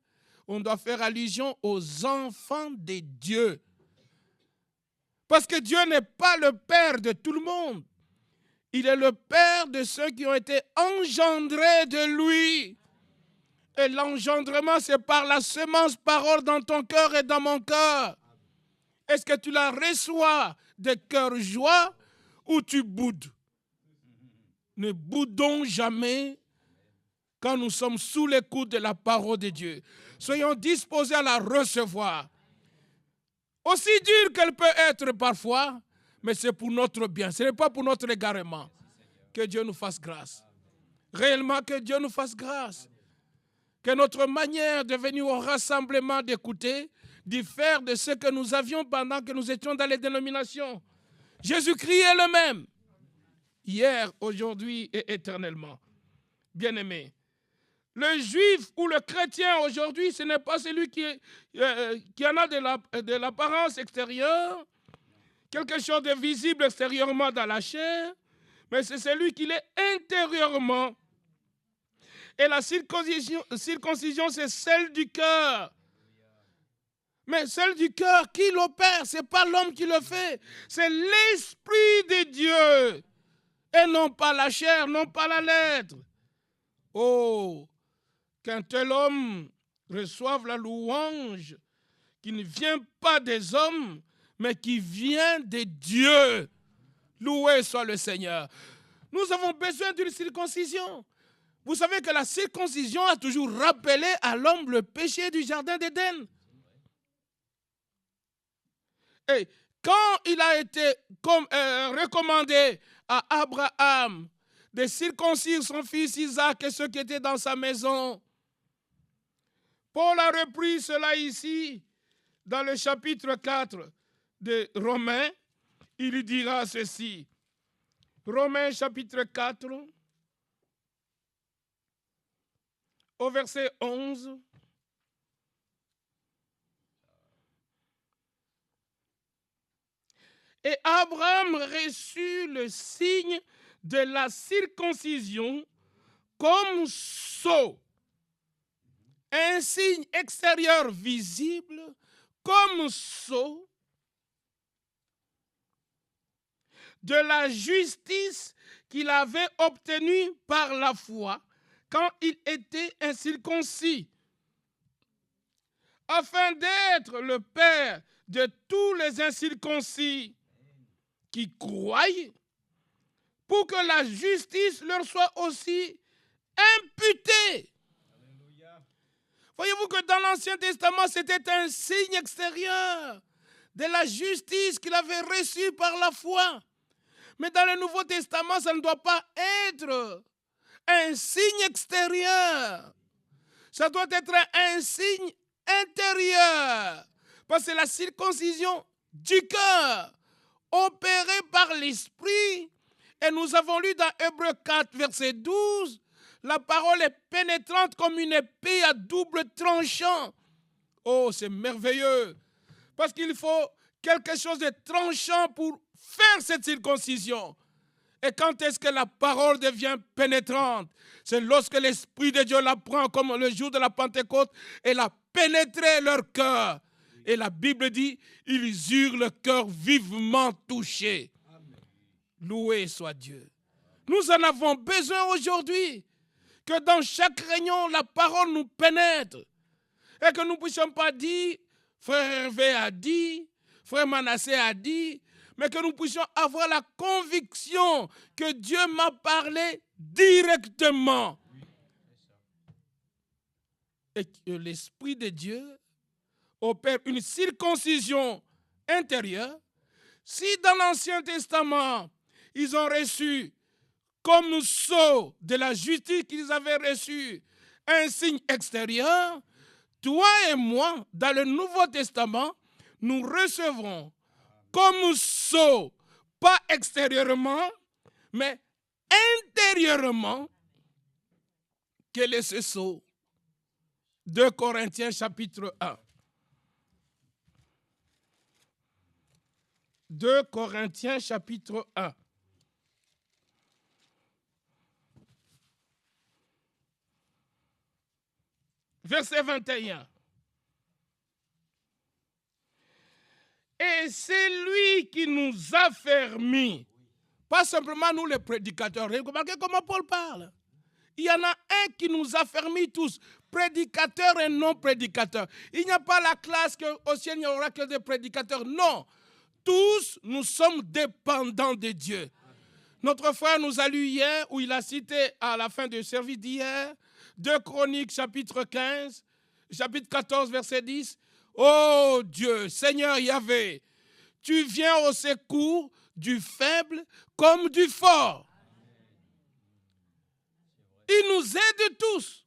on doit faire allusion aux enfants de Dieu. Parce que Dieu n'est pas le Père de tout le monde. Il est le Père de ceux qui ont été engendrés de lui. Et l'engendrement, c'est par la semence parole dans ton cœur et dans mon cœur. Est-ce que tu la reçois de cœur joie ou tu boudes? Ne boudons jamais quand nous sommes sous l'écoute de la parole de Dieu. Soyons disposés à la recevoir. Aussi dure qu'elle peut être parfois, mais c'est pour notre bien. Ce n'est pas pour notre égarement. Que Dieu nous fasse grâce. Réellement, que Dieu nous fasse grâce. Que notre manière de venir au rassemblement d'écouter diffère de ce que nous avions pendant que nous étions dans les dénominations. Jésus-Christ est le même, hier, aujourd'hui et éternellement. Bien-aimés, Le juif ou le chrétien aujourd'hui, ce n'est pas celui qui en a de l'apparence extérieure, quelque chose de visible extérieurement dans la chair, mais c'est celui qui l'est intérieurement. Et la circoncision, c'est celle du cœur. Mais celle du cœur, qui l'opère? Ce n'est pas l'homme qui le fait, c'est l'Esprit de Dieu. Et non pas la chair, non pas la lettre. Oh, qu'un tel homme reçoive la louange qui ne vient pas des hommes, mais qui vient de Dieu. Loué soit le Seigneur. Nous avons besoin d'une circoncision. Vous savez que la circoncision a toujours rappelé à l'homme le péché du jardin d'Éden. Et quand il a été recommandé à Abraham de circoncire son fils Isaac et ceux qui étaient dans sa maison, Paul a repris cela ici dans le chapitre 4 de Romains. Il dira ceci. Romains chapitre 4, au verset 11. Et Abraham reçut le signe de la circoncision comme sceau, un signe extérieur visible comme sceau de la justice qu'il avait obtenue par la foi quand il était incirconcis, afin d'être le père de tous les incirconcis qui croient, pour que la justice leur soit aussi imputée. Alléluia. Voyez-vous que dans l'Ancien Testament, c'était un signe extérieur de la justice qu'il avait reçue par la foi. Mais dans le Nouveau Testament, ça ne doit pas être un signe extérieur. Ça doit être un signe intérieur. Parce que c'est la circoncision du cœur, opérée par l'Esprit. Et nous avons lu dans Hébreux 4, verset 12, la parole est pénétrante comme une épée à double tranchant. Oh, c'est merveilleux. Parce qu'il faut quelque chose de tranchant pour faire cette circoncision. Et quand est-ce que la parole devient pénétrante? C'est lorsque l'Esprit de Dieu la prend comme le jour de la Pentecôte et la pénétré leur cœur. Et la Bible dit, ils eurent le cœur vivement touché. Amen. Loué soit Dieu. Nous en avons besoin aujourd'hui, que dans chaque réunion, la parole nous pénètre. Et que nous ne puissions pas dire, frère Hervé a dit, frère Manassé a dit, mais que nous puissions avoir la conviction que Dieu m'a parlé directement. Et que l'Esprit de Dieu opère une circoncision intérieure. Si dans l'Ancien Testament, ils ont reçu comme sceau de la justice qu'ils avaient reçu un signe extérieur, toi et moi, dans le Nouveau Testament, nous recevons comme sceau, pas extérieurement, mais intérieurement, quel est ce sceau? 2 Corinthiens chapitre 1. 2 Corinthiens chapitre 1. Verset 21. Et c'est lui qui nous a fermis. Pas simplement nous les prédicateurs. Remarquez comment Paul parle. Il y en a un qui nous a fermis tous, prédicateurs et non prédicateurs. Il n'y a pas la classe qu'au ciel il n'y aura que des prédicateurs. Non. Tous, nous sommes dépendants de Dieu. Notre frère nous a lu hier, où il a cité à la fin du service d'hier, 2 Chroniques, chapitre 15, chapitre 14, verset 10. Oh Dieu, Seigneur Yahvé, tu viens au secours du faible comme du fort. Il nous aide tous.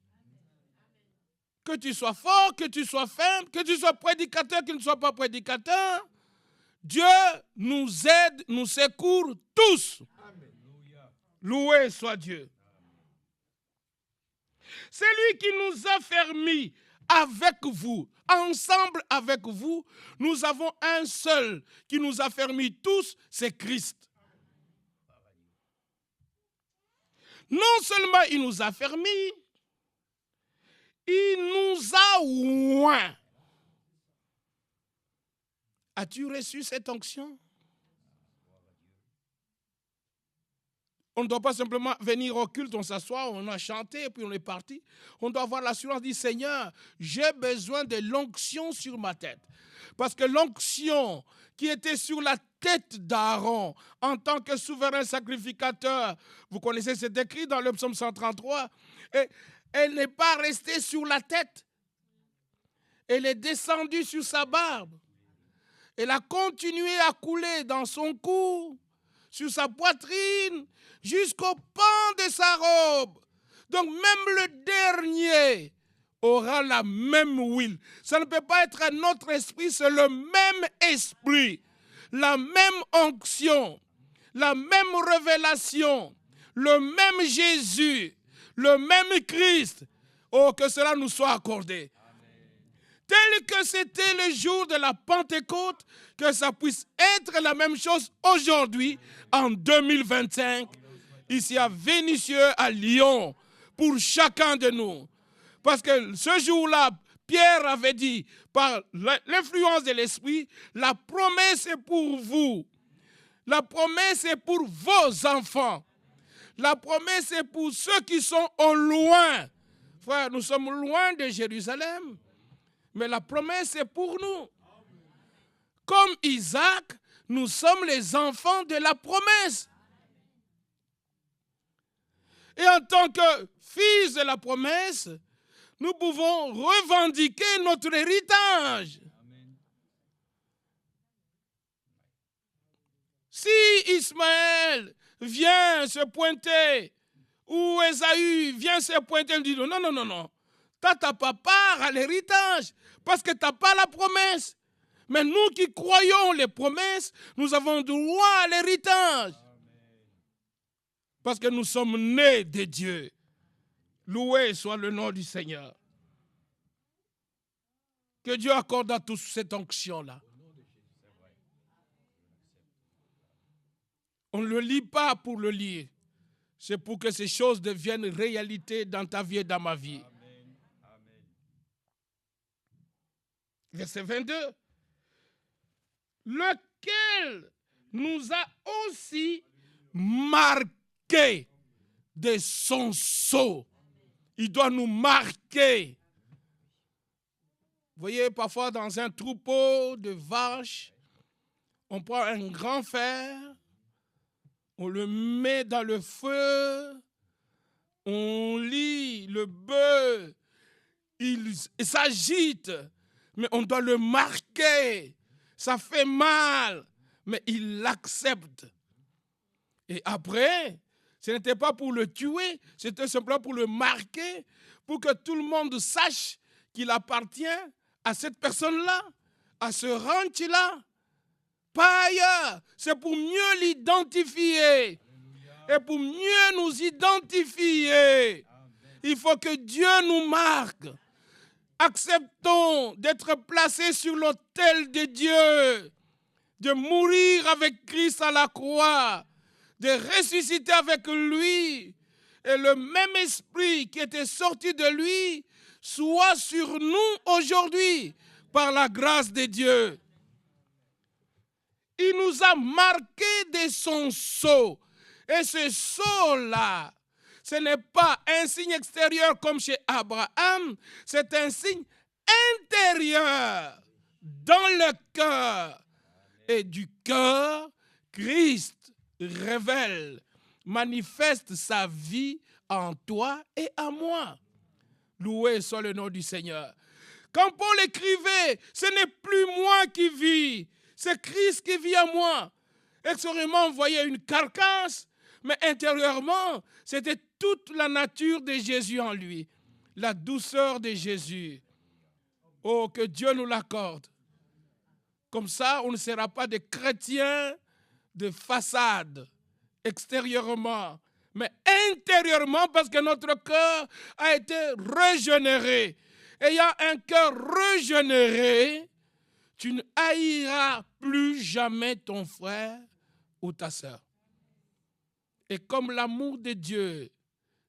Que tu sois fort, que tu sois faible, que tu sois prédicateur, que tu ne sois pas prédicateur. Dieu nous aide, nous secourt tous. Amen. Loué soit Dieu. C'est lui qui nous a fermis avec vous. Ensemble avec vous, nous avons un seul qui nous a fermis tous, c'est Christ. Non seulement il nous a fermis, il nous a oints. As-tu reçu cette onction? On ne doit pas simplement venir au culte, on s'assoit, on a chanté, puis on est parti. On doit avoir l'assurance, dit Seigneur, j'ai besoin de l'onction sur ma tête. Parce que l'onction qui était sur la tête d'Aaron en tant que souverain sacrificateur, vous connaissez, c'est écrit dans le psaume 133, et elle n'est pas restée sur la tête. Elle est descendue sur sa barbe. Elle a continué à couler dans son cou, sur sa poitrine, jusqu'au pan de sa robe. Donc même le dernier aura la même huile. Ça ne peut pas être un autre esprit, c'est le même esprit, la même onction, la même révélation, le même Jésus, le même Christ. Oh, que cela nous soit accordé. Tel que c'était le jour de la Pentecôte, que ça puisse être la même chose aujourd'hui, en 2025, ici à Vénissieux, à Lyon, pour chacun de nous. Parce que ce jour-là, Pierre avait dit, par l'influence de l'Esprit, la promesse est pour vous. La promesse est pour vos enfants. La promesse est pour ceux qui sont au loin. Frère, nous sommes loin de Jérusalem. Mais la promesse est pour nous. Comme Isaac, nous sommes les enfants de la promesse. Et en tant que fils de la promesse, nous pouvons revendiquer notre héritage. Si Ismaël vient se pointer, ou Ésaü vient se pointer, il dit non, non, non, non. Tu n'as pas part à l'héritage, parce que tu n'as pas la promesse. Mais nous qui croyons les promesses, nous avons droit à l'héritage. Parce que nous sommes nés de Dieu. Loué soit le nom du Seigneur. Que Dieu accorde à tous cette onction-là. On ne le lit pas pour le lire. C'est pour que ces choses deviennent réalité dans ta vie et dans ma vie. Verset 22. Lequel nous a aussi marqué de son sceau. Il doit nous marquer. Vous voyez, parfois dans un troupeau de vaches, on prend un grand fer, on le met dans le feu, on lit le bœuf, il s'agite, mais on doit le marquer. Ça fait mal, mais il l'accepte. Et après, ce n'était pas pour le tuer, c'était simplement pour le marquer, pour que tout le monde sache qu'il appartient à cette personne-là, à ce ranch-là. Pas ailleurs. C'est pour mieux l'identifier. Et pour mieux nous identifier, il faut que Dieu nous marque. Acceptons d'être placés sur l'autel de Dieu, de mourir avec Christ à la croix, de ressusciter avec lui, et le même esprit qui était sorti de lui soit sur nous aujourd'hui, par la grâce de Dieu. Il nous a marqués de son sceau. Et ce sceau-là, ce n'est pas un signe extérieur comme chez Abraham, c'est un signe intérieur, dans le cœur. Et du cœur, Christ révèle, manifeste sa vie en toi et en moi. Loué soit le nom du Seigneur. Quand Paul écrivait, ce n'est plus moi qui vis, c'est Christ qui vit en moi. Extérieurement, on voyait une carcasse, mais intérieurement, c'était toute la nature de Jésus en lui. La douceur de Jésus. Oh, que Dieu nous l'accorde. Comme ça, on ne sera pas des chrétiens de façade, extérieurement, mais intérieurement, parce que notre cœur a été régénéré. Ayant un cœur régénéré, tu ne haïras plus jamais ton frère ou ta sœur. Et comme l'amour de Dieu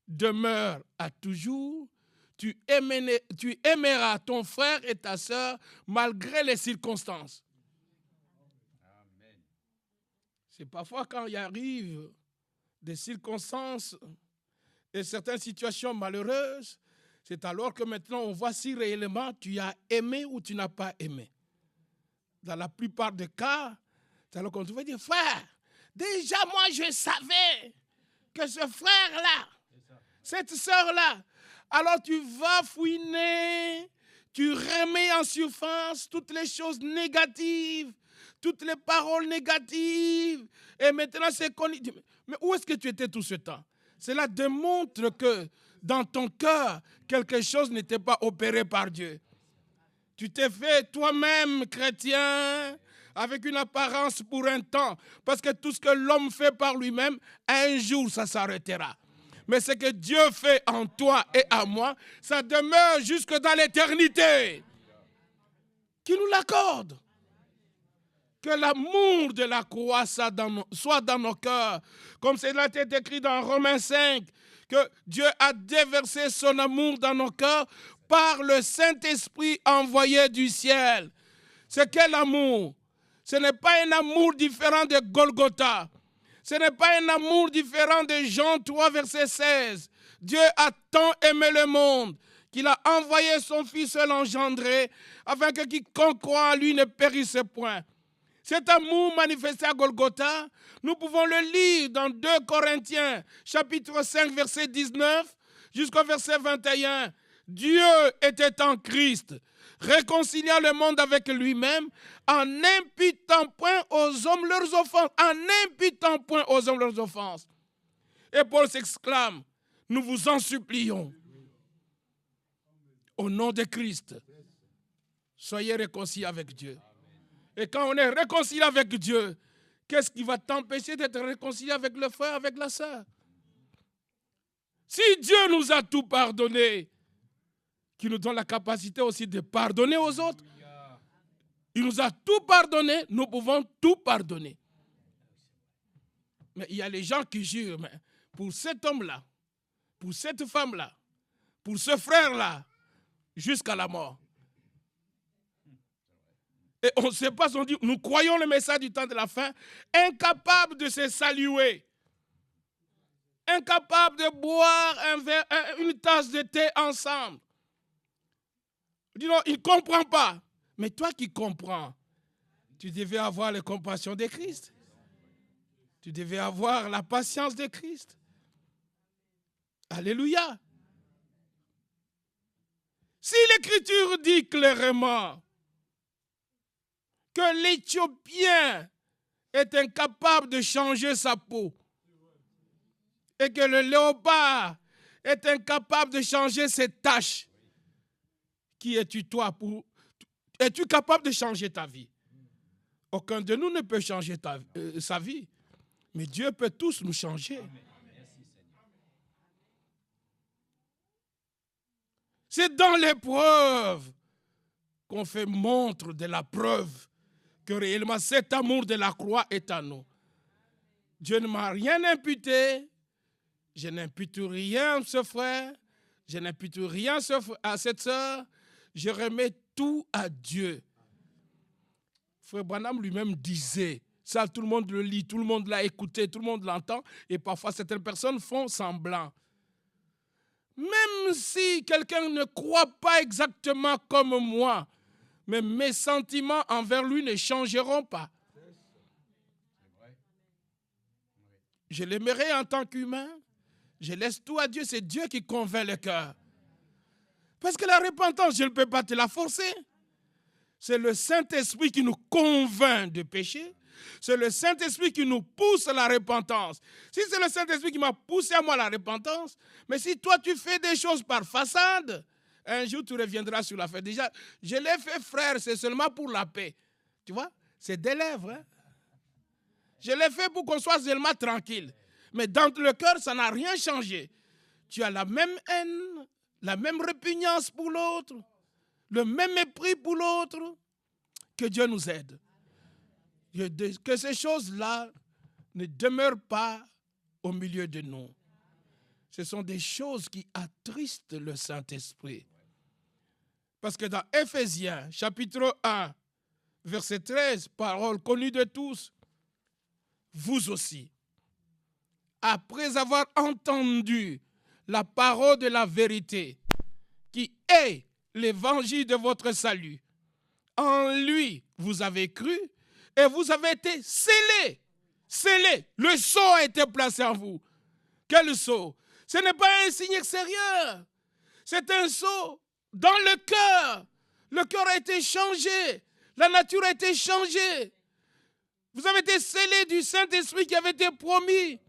demeure à toujours, tu aimeras ton frère et ta sœur malgré les circonstances. C'est parfois quand il arrive des circonstances et certaines situations malheureuses, c'est alors que maintenant on voit si réellement tu as aimé ou tu n'as pas aimé. Dans la plupart des cas, c'est alors qu'on te va dire, frère, déjà moi je savais que ce frère-là, cette sœur-là, alors tu vas fouiner, tu remets en surface toutes les choses négatives, toutes les paroles négatives. Et maintenant, c'est qu'on dit, mais où est-ce que tu étais tout ce temps? Cela démontre que dans ton cœur, quelque chose n'était pas opéré par Dieu. Tu t'es fait toi-même chrétien avec une apparence pour un temps. Parce que tout ce que l'homme fait par lui-même, un jour, ça s'arrêtera. Mais ce que Dieu fait en toi et en moi, ça demeure jusque dans l'éternité. Qu'il nous l'accorde. Que l'amour de la croix soit dans nos cœurs. Comme cela est écrit dans Romains 5, que Dieu a déversé son amour dans nos cœurs par le Saint-Esprit envoyé du ciel. C'est quel amour? Ce n'est pas un amour différent de Golgotha. Ce n'est pas un amour différent de Jean 3, verset 16. Dieu a tant aimé le monde qu'il a envoyé son Fils seul engendré afin que quiconque croit en lui ne périsse point. Cet amour manifesté à Golgotha, nous pouvons le lire dans 2 Corinthiens, chapitre 5, verset 19, jusqu'au verset 21. Dieu était en Christ, réconciliant le monde avec lui-même, en n'imputant point aux hommes leurs offenses. En n'imputant point aux hommes leurs offenses. Et Paul s'exclame, nous vous en supplions, au nom de Christ, soyez réconciliés avec Dieu. Et quand on est réconcilié avec Dieu, qu'est-ce qui va t'empêcher d'être réconcilié avec le frère, avec la sœur? Si Dieu nous a tout pardonné, qu'il nous donne la capacité aussi de pardonner aux autres, il nous a tout pardonné, nous pouvons tout pardonner. Mais il y a les gens qui jurent, mais pour cet homme-là, pour cette femme-là, pour ce frère-là, jusqu'à la mort. Et on ne sait pas, on dit, nous croyons le message du temps de la fin, incapables de se saluer, incapables de boire une tasse de thé ensemble. Dis non, il ne comprend pas. Mais toi qui comprends, tu devais avoir la compassion de Christ. Tu devais avoir la patience de Christ. Alléluia. Si l'Écriture dit clairement que l'Éthiopien est incapable de changer sa peau et que le léopard est incapable de changer ses taches, qui es-tu toi pour... Es-tu capable de changer ta vie? Aucun de nous ne peut changer sa vie, mais Dieu peut tous nous changer. C'est dans l'épreuve qu'on fait montre de la preuve que réellement cet amour de la croix est à nous. Dieu ne m'a rien imputé, je n'impute rien à ce frère, je n'impute rien à cette sœur, je remets tout à Dieu. Frère Branham lui-même disait, ça tout le monde le lit, tout le monde l'a écouté, tout le monde l'entend, et parfois certaines personnes font semblant. Même si quelqu'un ne croit pas exactement comme moi, mais mes sentiments envers lui ne changeront pas. Je l'aimerai en tant qu'humain, je laisse tout à Dieu, c'est Dieu qui convainc le cœur. Parce que la repentance, je ne peux pas te la forcer. C'est le Saint-Esprit qui nous convainc de péché. C'est le Saint-Esprit qui nous pousse à la repentance. Si c'est le Saint-Esprit qui m'a poussé à moi à la repentance, mais si toi tu fais des choses par façade, un jour tu reviendras sur la fête. Déjà, je l'ai fait frère, c'est seulement pour la paix. Tu vois, c'est des lèvres. Hein? Je l'ai fait pour qu'on soit seulement tranquille. Mais dans le cœur, ça n'a rien changé. Tu as la même haine, la même répugnance pour l'autre, le même mépris pour l'autre. Que Dieu nous aide. Que ces choses-là ne demeurent pas au milieu de nous. Ce sont des choses qui attristent le Saint-Esprit. Parce que dans Éphésiens, chapitre 1, verset 13, parole connue de tous, vous aussi, après avoir entendu la parole de la vérité, qui est l'évangile de votre salut, en lui, vous avez cru et vous avez été scellés. Scellés. Le sceau a été placé en vous. Quel sceau? Ce n'est pas un signe extérieur. C'est un sceau dans le cœur. Le cœur a été changé. La nature a été changée. Vous avez été scellés du Saint-Esprit qui avait été promis.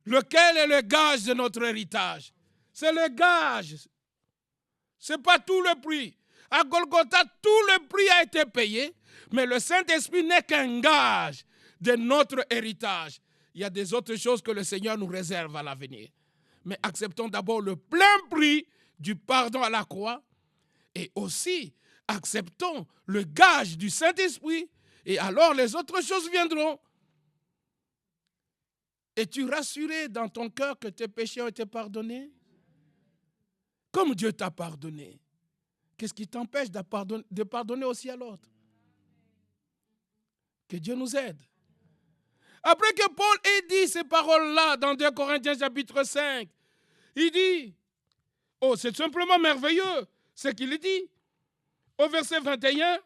Lequel est le gage de notre héritage? C'est le gage. Ce n'est pas tout le prix. À Golgotha, tout le prix a été payé, mais le Saint-Esprit n'est qu'un gage de notre héritage. Il y a des autres choses que le Seigneur nous réserve à l'avenir. Mais acceptons d'abord le plein prix du pardon à la croix et aussi acceptons le gage du Saint-Esprit et alors les autres choses viendront. Es-tu rassuré dans ton cœur que tes péchés ont été pardonnés? Comme Dieu t'a pardonné. Qu'est-ce qui t'empêche de pardonner aussi à l'autre? Que Dieu nous aide. Après que Paul ait dit ces paroles-là dans 2 Corinthiens chapitre 5, il dit, oh, c'est simplement merveilleux ce qu'il dit. Au verset 21,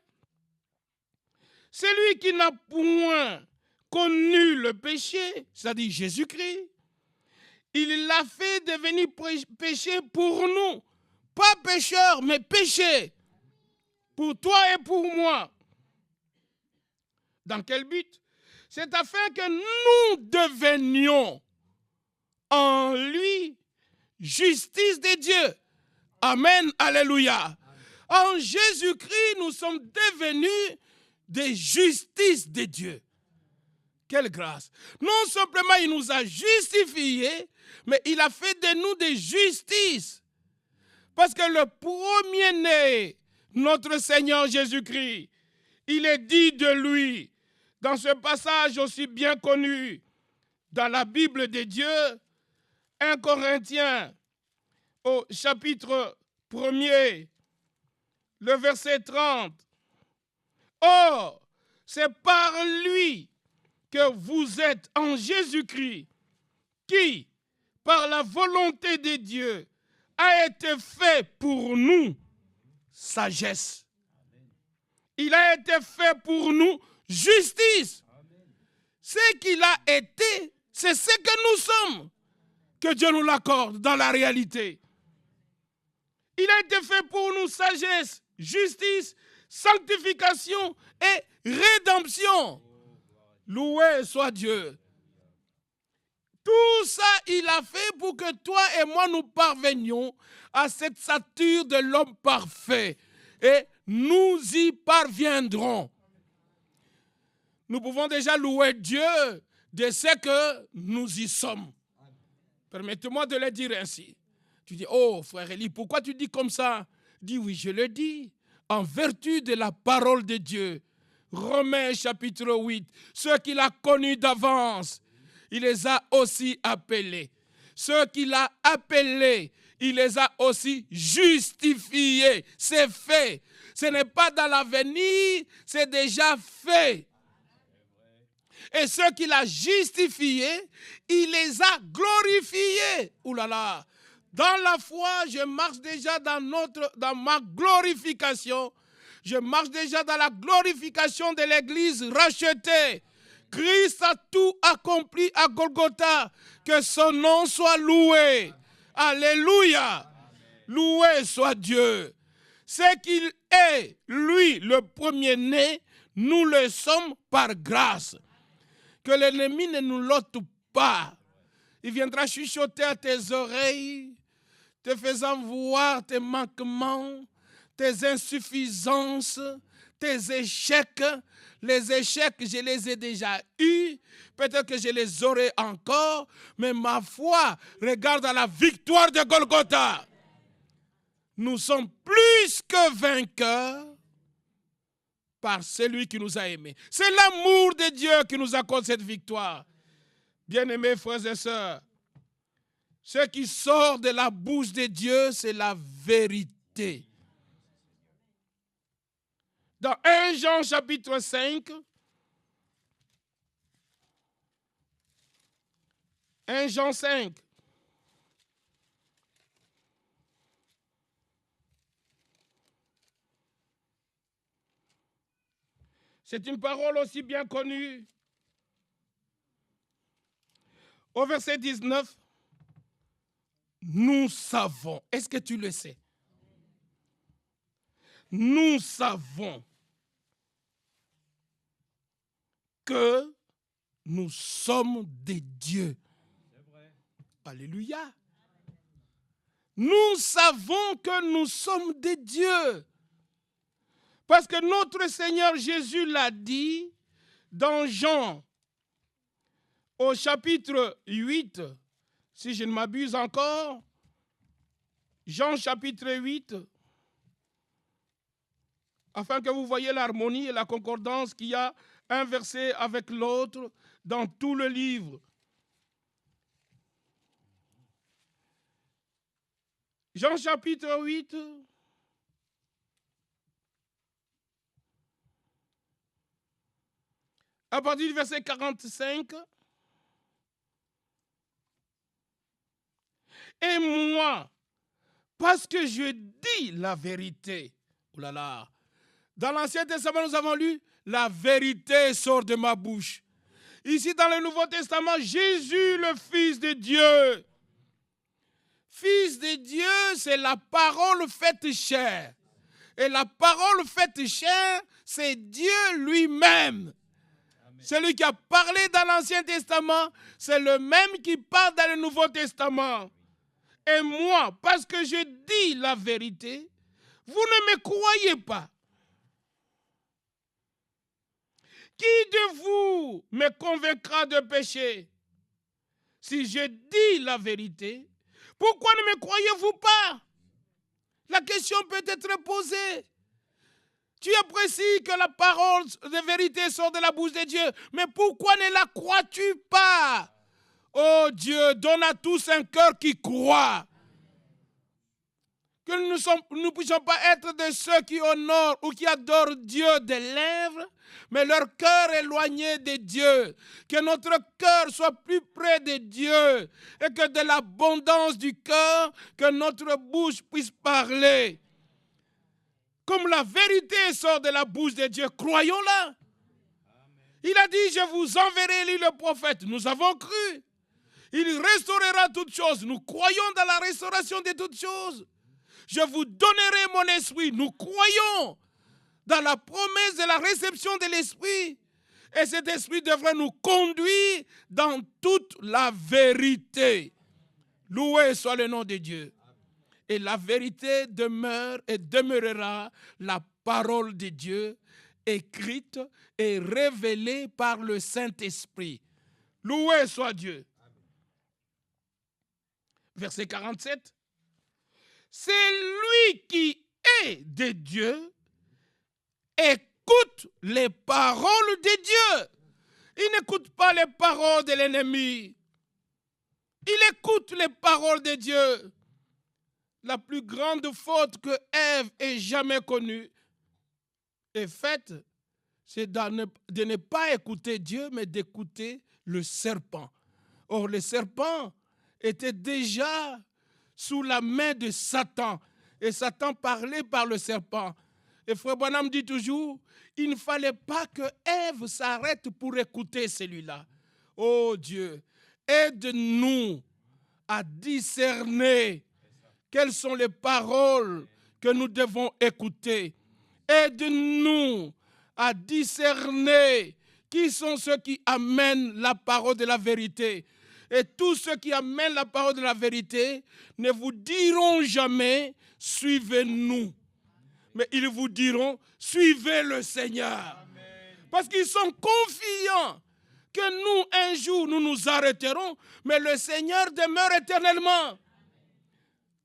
celui qui n'a point connu le péché, c'est-à-dire Jésus-Christ, il l'a fait devenir péché pour nous. Pas pécheur, mais péché. Pour toi et pour moi. Dans quel but? C'est afin que nous devenions en lui justice de Dieu. Amen, alléluia. En Jésus-Christ, nous sommes devenus des justices de Dieu. Quelle grâce. Non simplement il nous a justifiés, mais il a fait de nous des justices. Parce que le premier-né, notre Seigneur Jésus-Christ, il est dit de lui, dans ce passage aussi bien connu, dans la Bible de Dieu, 1 Corinthiens, au chapitre 1er, le verset 30. Or, c'est par lui que vous êtes en Jésus-Christ, qui, par la volonté de Dieu, a été fait pour nous sagesse. Il a été fait pour nous justice. Ce qu'il a été, c'est ce que nous sommes. Que Dieu nous l'accorde dans la réalité. Il a été fait pour nous sagesse, justice, sanctification et rédemption. Loué soit Dieu. Tout ça, il a fait pour que toi et moi nous parvenions à cette stature de l'homme parfait. Et nous y parviendrons. Nous pouvons déjà louer Dieu de ce que nous y sommes. Permettez-moi de le dire ainsi. Tu dis, oh frère Élie, pourquoi tu dis comme ça? Dis oui, je le dis, en vertu de la parole de Dieu. Romains chapitre 8, ceux qu'il a connus d'avance, il les a aussi appelés. Ceux qu'il a appelés, il les a aussi justifiés. C'est fait. Ce n'est pas dans l'avenir, c'est déjà fait. Et ceux qu'il a justifiés, il les a glorifiés. Ouh là là. Dans la foi, je marche déjà dans ma glorification. Je marche déjà dans la glorification de l'Église rachetée. Christ a tout accompli à Golgotha. Que son nom soit loué. Alléluia. Loué soit Dieu. Ce qu'il est, lui, le premier-né, nous le sommes par grâce. Que l'ennemi ne nous l'ôte pas. Il viendra chuchoter à tes oreilles, te faisant voir tes manquements, tes insuffisances, tes échecs, les échecs, je les ai déjà eus, peut-être que je les aurai encore, mais ma foi regarde à la victoire de Golgotha. Nous sommes plus que vainqueurs par celui qui nous a aimés. C'est l'amour de Dieu qui nous accorde cette victoire. Bien-aimés frères et sœurs, ce qui sort de la bouche de Dieu, c'est la vérité. Dans 1 Jean chapitre 5, 1 Jean 5, c'est une parole aussi bien connue. Au verset 19, nous savons. Est-ce que tu le sais? Nous savons que nous sommes des dieux. Alléluia. Nous savons que nous sommes des dieux. Parce que notre Seigneur Jésus l'a dit dans Jean, au chapitre 8, si je ne m'abuse encore, Jean chapitre 8, afin que vous voyez l'harmonie et la concordance qu'il y a un verset avec l'autre dans tout le livre. Jean chapitre 8, à partir du verset 45, et moi, parce que je dis la vérité, oh là là, dans l'Ancien Testament, nous avons lu, la vérité sort de ma bouche. Ici, dans le Nouveau Testament, Jésus, le Fils de Dieu. Fils de Dieu, c'est la parole faite chair. Et la parole faite chair, c'est Dieu lui-même. Celui qui a parlé dans l'Ancien Testament, c'est le même qui parle dans le Nouveau Testament. Et moi, parce que je dis la vérité, vous ne me croyez pas. Qui de vous me convaincra de péché? Si je dis la vérité, pourquoi ne me croyez-vous pas? La question peut être posée. Tu apprécies que la parole de vérité sort de la bouche de Dieu, mais pourquoi ne la crois-tu pas? Oh Dieu, donne à tous un cœur qui croit. Que nous ne puissions pas être de ceux qui honorent ou qui adorent Dieu des lèvres, mais leur cœur éloigné de Dieu. Que notre cœur soit plus près de Dieu et que de l'abondance du cœur, que notre bouche puisse parler. Comme la vérité sort de la bouche de Dieu, croyons-la. Il a dit, je vous enverrai lui le prophète. Nous avons cru. Il restaurera toutes choses. Nous croyons dans la restauration de toutes choses. Je vous donnerai mon esprit. Nous croyons dans la promesse de la réception de l'esprit. Et cet esprit devrait nous conduire dans toute la vérité. Loué soit le nom de Dieu. Et la vérité demeure et demeurera la parole de Dieu, écrite et révélée par le Saint-Esprit. Loué soit Dieu. Verset 47. C'est lui qui est de Dieu, écoute les paroles de Dieu. Il n'écoute pas les paroles de l'ennemi. Il écoute les paroles de Dieu. La plus grande faute que Ève ait jamais connue est faite, c'est de ne pas écouter Dieu, mais d'écouter le serpent. Or, le serpent était déjà sous la main de Satan. Et Satan parlait par le serpent. Et Frère Branham dit toujours, il ne fallait pas que Ève s'arrête pour écouter celui-là. Oh Dieu, aide-nous à discerner quelles sont les paroles que nous devons écouter. Aide-nous à discerner qui sont ceux qui amènent la parole de la vérité. Et tous ceux qui amènent la parole de la vérité ne vous diront jamais, suivez-nous. Mais ils vous diront, suivez le Seigneur. Parce qu'ils sont confiants que nous, un jour, nous nous arrêterons, mais le Seigneur demeure éternellement.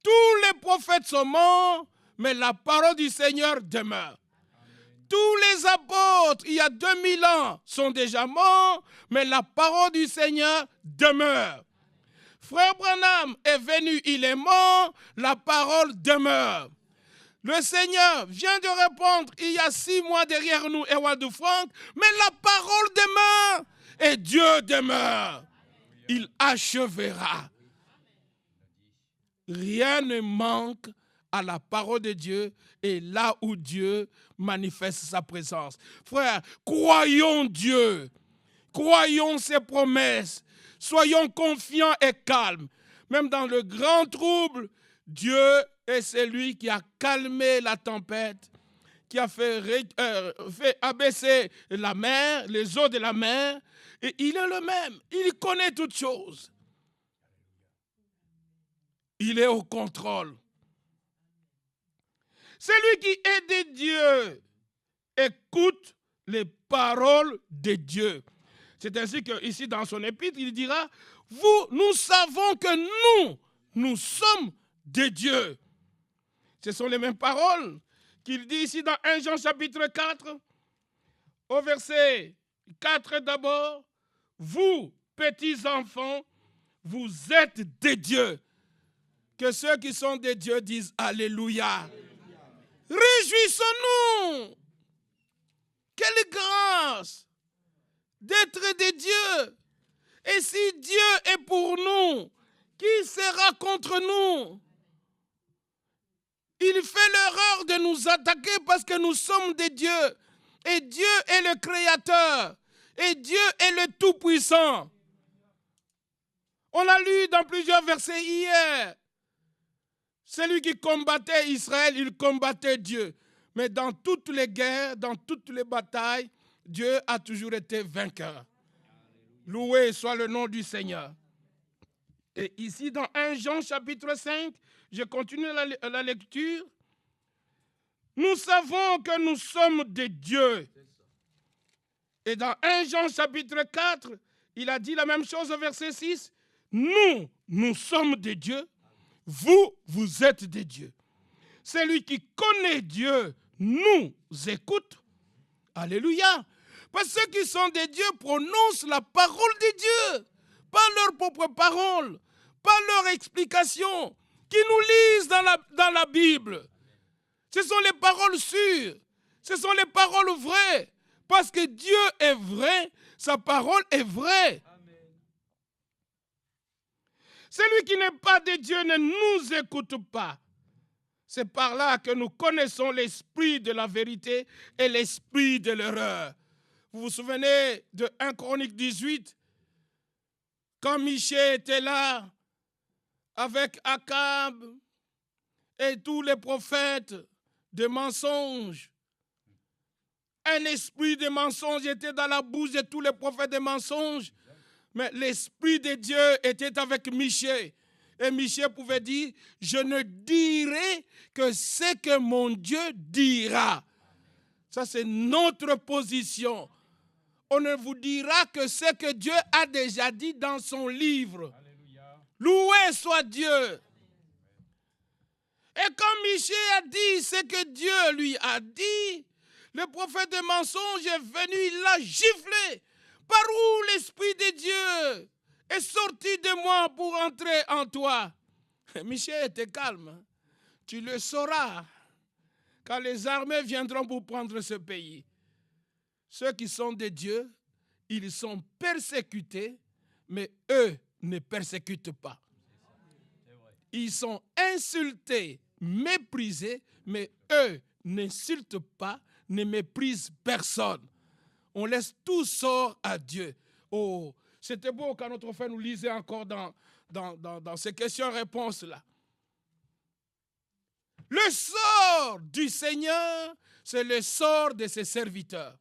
Tous les prophètes sont morts, mais la parole du Seigneur demeure. Tous les apôtres, il y a 2000 ans, sont déjà morts, mais la parole du Seigneur demeure. Frère Branham est venu, il est mort, la parole demeure. Le Seigneur vient de répondre il y a 6 mois derrière nous, Ewald Frank, mais la parole demeure et Dieu demeure. Il achèvera. Rien ne manque à la parole de Dieu et là où Dieu manifeste sa présence. Frère, croyons Dieu, croyons ses promesses, soyons confiants et calmes. Même dans le grand trouble, Dieu est celui qui a calmé la tempête, qui a fait abaisser la mer, les eaux de la mer. Et il est le même, il connaît toutes choses. Il est au contrôle. Celui qui est de Dieu écoute les paroles de Dieu. C'est ainsi que ici dans son épître, il dira, nous savons que nous sommes de Dieu. Ce sont les mêmes paroles qu'il dit ici dans 1 Jean chapitre 4, au verset 4 d'abord. Vous, petits enfants, vous êtes de Dieu. Que ceux qui sont de Dieu disent Alléluia. Réjouissons-nous. Quelle grâce d'être de Dieu. Et si Dieu est pour nous, qui sera contre nous? Il fait l'erreur de nous attaquer parce que nous sommes de Dieu. Et Dieu est le Créateur. Et Dieu est le Tout-Puissant. On a lu dans plusieurs versets hier. Celui qui combattait Israël, il combattait Dieu. Mais dans toutes les guerres, dans toutes les batailles, Dieu a toujours été vainqueur. Loué soit le nom du Seigneur. Et ici, dans 1 Jean chapitre 5, je continue la lecture. Nous savons que nous sommes de Dieu. Et dans 1 Jean chapitre 4, il a dit la même chose au verset 6. Nous sommes de Dieu. Vous êtes de Dieu. Celui qui connaît Dieu nous écoute. Alléluia. Parce que ceux qui sont de Dieu prononcent la parole de Dieu. Pas leur propre parole. Pas leur explication. Qui nous lisent dans la Bible. Ce sont les paroles sûres. Ce sont les paroles vraies. Parce que Dieu est vrai. Sa parole est vraie. Celui qui n'est pas de Dieu ne nous écoute pas. C'est par là que nous connaissons l'esprit de la vérité et l'esprit de l'erreur. Vous vous souvenez de 1 Chronique 18, quand Michée était là avec Akab et tous les prophètes de mensonges. Un esprit de mensonge était dans la bouche de tous les prophètes de mensonges. Mais l'Esprit de Dieu était avec Michée. Et Michée pouvait dire, je ne dirai que ce que mon Dieu dira. Ça, c'est notre position. On ne vous dira que ce que Dieu a déjà dit dans son livre. Alléluia. Loué soit Dieu. Et quand Michée a dit ce que Dieu lui a dit, le prophète de mensonge est venu, il l'a giflé. Par où l'Esprit de Dieu est sorti de moi pour entrer en toi? Michée était calme. Tu le sauras quand les armées viendront pour prendre ce pays. Ceux qui sont de Dieu, ils sont persécutés, mais eux ne persécutent pas. Ils sont insultés, méprisés, mais eux n'insultent pas, ne méprisent personne. On laisse tout sort à Dieu. Oh, c'était beau quand notre frère nous lisait encore dans ces questions-réponses-là. Le sort du Seigneur, c'est le sort de ses serviteurs.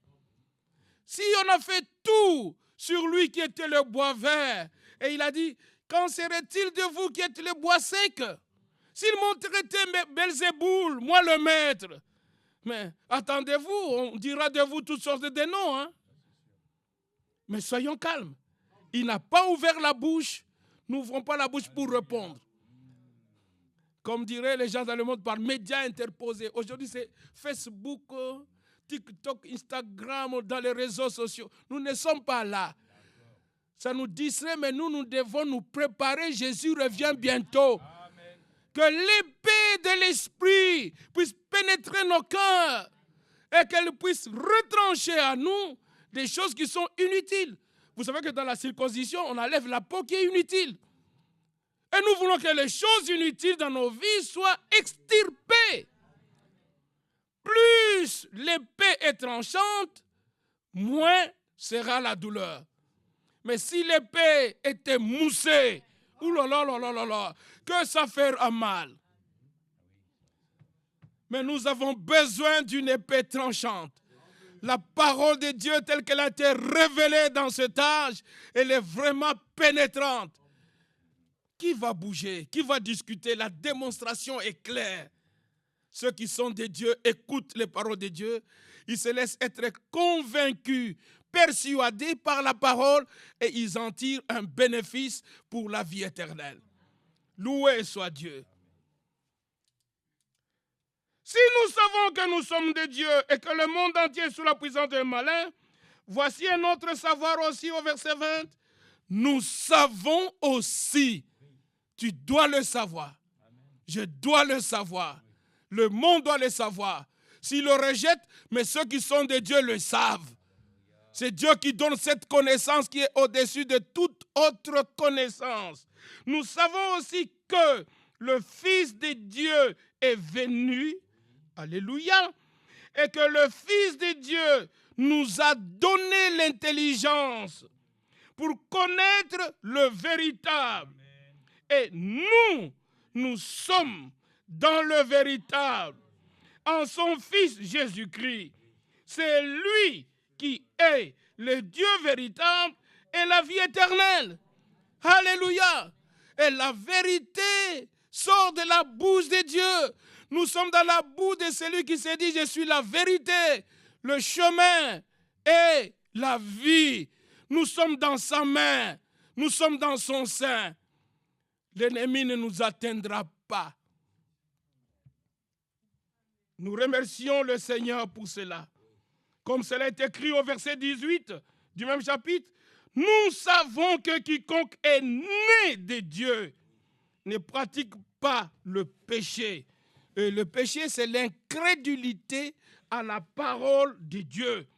Si on a fait tout sur lui qui était le bois vert, et il a dit, qu'en serait-il de vous qui êtes le bois sec? S'il m'ont traité Belzéboul, moi le maître, Mais attendez-vous, on dira de vous toutes sortes de noms. Hein? Mais soyons calmes. Il n'a pas ouvert la bouche. N'ouvrons pas la bouche pour répondre. Comme diraient les gens dans le monde par médias interposés. Aujourd'hui, c'est Facebook, TikTok, Instagram, dans les réseaux sociaux. Nous ne sommes pas là. Ça nous distrait, mais nous devons nous préparer. Jésus revient bientôt. Amen. Que l'épée de l'esprit puisse pénétrer nos cœurs et qu'elle puisse retrancher à nous des choses qui sont inutiles. Vous savez que dans la circoncision, on enlève la peau qui est inutile. Et nous voulons que les choses inutiles dans nos vies soient extirpées. Plus l'épée est tranchante, moins sera la douleur. Mais si l'épée était moussée, que ça fait un mal. Mais nous avons besoin d'une épée tranchante. La parole de Dieu telle qu'elle a été révélée dans cet âge, elle est vraiment pénétrante. Qui va bouger? Qui va discuter? La démonstration est claire. Ceux qui sont des dieux écoutent les paroles de Dieu. Ils se laissent être convaincus, persuadés par la parole et ils en tirent un bénéfice pour la vie éternelle. Loué soit Dieu. Si nous savons que nous sommes des dieux et que le monde entier est sous la puissance du malin, voici un autre savoir aussi au verset 20. Nous savons aussi. Tu dois le savoir. Je dois le savoir. Le monde doit le savoir. S'il le rejette, mais ceux qui sont des dieux le savent. C'est Dieu qui donne cette connaissance qui est au-dessus de toute autre connaissance. Nous savons aussi que le Fils de Dieu est venu, alléluia, et que le Fils de Dieu nous a donné l'intelligence pour connaître le véritable. Et nous sommes dans le véritable, en son Fils Jésus-Christ. C'est lui qui est le Dieu véritable et la vie éternelle. Alléluia. Et la vérité sort de la bouche de Dieu. Nous sommes dans la bouche de celui qui s'est dit, je suis la vérité, le chemin et la vie. Nous sommes dans sa main. Nous sommes dans son sein. L'ennemi ne nous atteindra pas. Nous remercions le Seigneur pour cela. Comme cela est écrit au verset 18 du même chapitre, nous savons que quiconque est né de Dieu ne pratique pas le péché. Et le péché, c'est l'incrédulité à la parole de Dieu.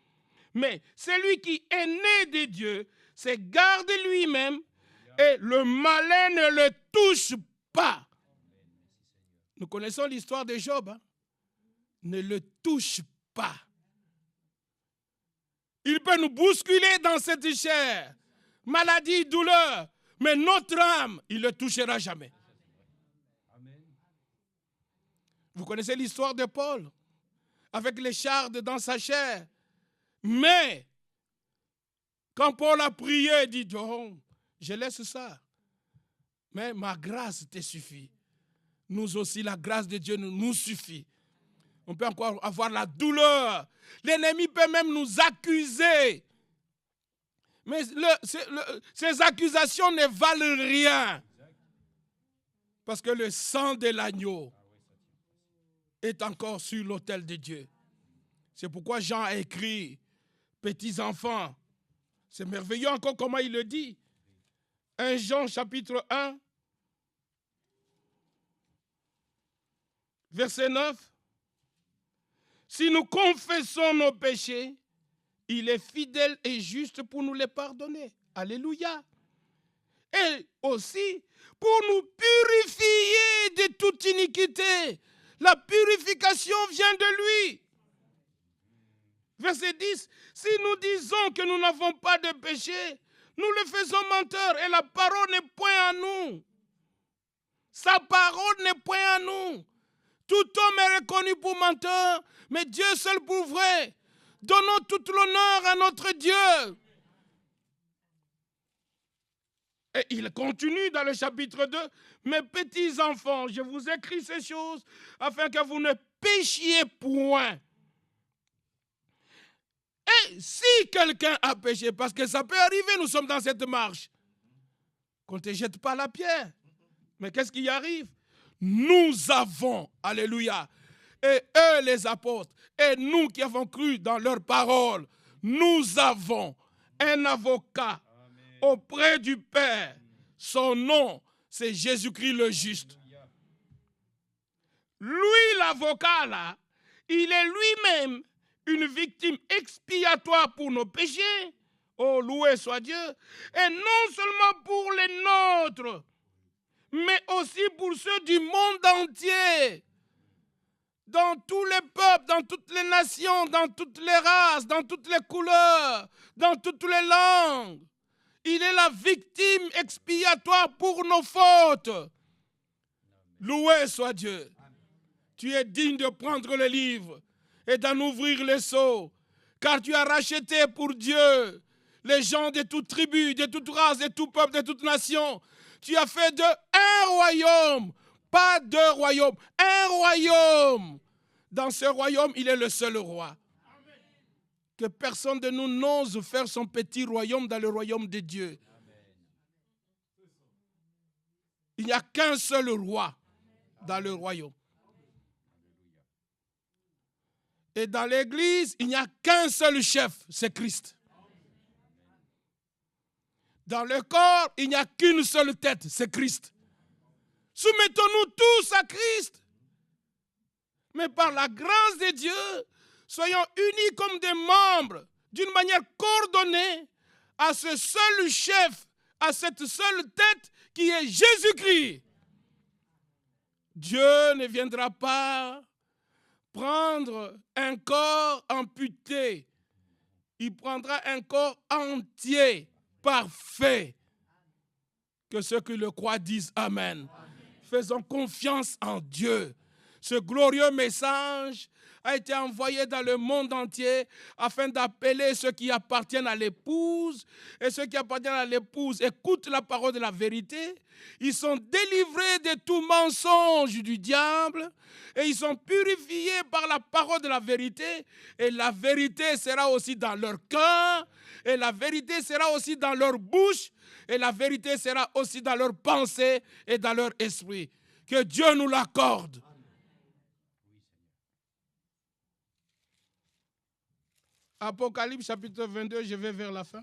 Mais celui qui est né de Dieu se garde lui-même et le malin ne le touche pas. Nous connaissons l'histoire de Job. Hein? Ne le touche pas. Il peut nous bousculer dans cette chair. Maladie, douleur. Mais notre âme, il ne le touchera jamais. Vous connaissez l'histoire de Paul, avec l'écharde dans sa chair. Mais, quand Paul a prié, il dit, oh, je laisse ça. Mais ma grâce te suffit. Nous aussi, la grâce de Dieu nous suffit. On peut encore avoir la douleur. L'ennemi peut même nous accuser. Mais ces accusations ne valent rien. Parce que le sang de l'agneau est encore sur l'autel de Dieu. C'est pourquoi Jean a écrit, petits enfants, c'est merveilleux encore comment il le dit. 1 Jean chapitre 1, verset 9. Si nous confessons nos péchés, il est fidèle et juste pour nous les pardonner. Alléluia. Et aussi pour nous purifier de toute iniquité. La purification vient de lui. Verset 10. Si nous disons que nous n'avons pas de péché, nous le faisons menteur et la parole n'est point à nous. Sa parole n'est point à nous. Tout homme est reconnu pour menteur, mais Dieu seul pour vrai. Donnons tout l'honneur à notre Dieu. Et il continue dans le chapitre 2. Mes petits enfants, je vous écris ces choses afin que vous ne péchiez point. Et si quelqu'un a péché, parce que ça peut arriver, nous sommes dans cette marche, qu'on ne te jette pas la pierre. Mais qu'est-ce qui arrive? Nous avons, alléluia, et eux les apôtres, et nous qui avons cru dans leurs paroles, nous avons un avocat auprès du Père. Son nom, c'est Jésus-Christ le juste. Lui, l'avocat là, il est lui-même une victime expiatoire pour nos péchés. Oh, loué soit Dieu. Et non seulement pour les nôtres, mais aussi pour ceux du monde entier. Dans tous les peuples, dans toutes les nations, dans toutes les races, dans toutes les couleurs, dans toutes les langues. Il est la victime expiatoire pour nos fautes. Loué soit Dieu. Tu es digne de prendre le livre et d'en ouvrir les sceaux, car tu as racheté pour Dieu les gens de toute tribu, de toute race, de tout peuple, de toute nation. Tu as fait d'eux un royaume, pas deux royaumes, un royaume. Dans ce royaume, il est le seul roi. Que personne de nous n'ose faire son petit royaume dans le royaume de Dieu. Il n'y a qu'un seul roi dans le royaume. Et dans l'église, il n'y a qu'un seul chef, c'est Christ. Dans le corps, il n'y a qu'une seule tête, c'est Christ. Soumettons-nous tous à Christ. Mais par la grâce de Dieu, soyons unis comme des membres, d'une manière coordonnée, à ce seul chef, à cette seule tête qui est Jésus-Christ. Dieu ne viendra pas prendre un corps amputé. Il prendra un corps entier, parfait. Que ceux qui le croient disent Amen. Faisons confiance en Dieu. Ce glorieux message a été envoyé dans le monde entier afin d'appeler ceux qui appartiennent à l'épouse. Et ceux qui appartiennent à l'épouse écoutent la parole de la vérité. Ils sont délivrés de tout mensonge du diable. Et ils sont purifiés par la parole de la vérité. Et la vérité sera aussi dans leur cœur. Et la vérité sera aussi dans leur bouche. Et la vérité sera aussi dans leurs pensées et dans leur esprit. Que Dieu nous l'accorde. Apocalypse chapitre 22, je vais vers la fin.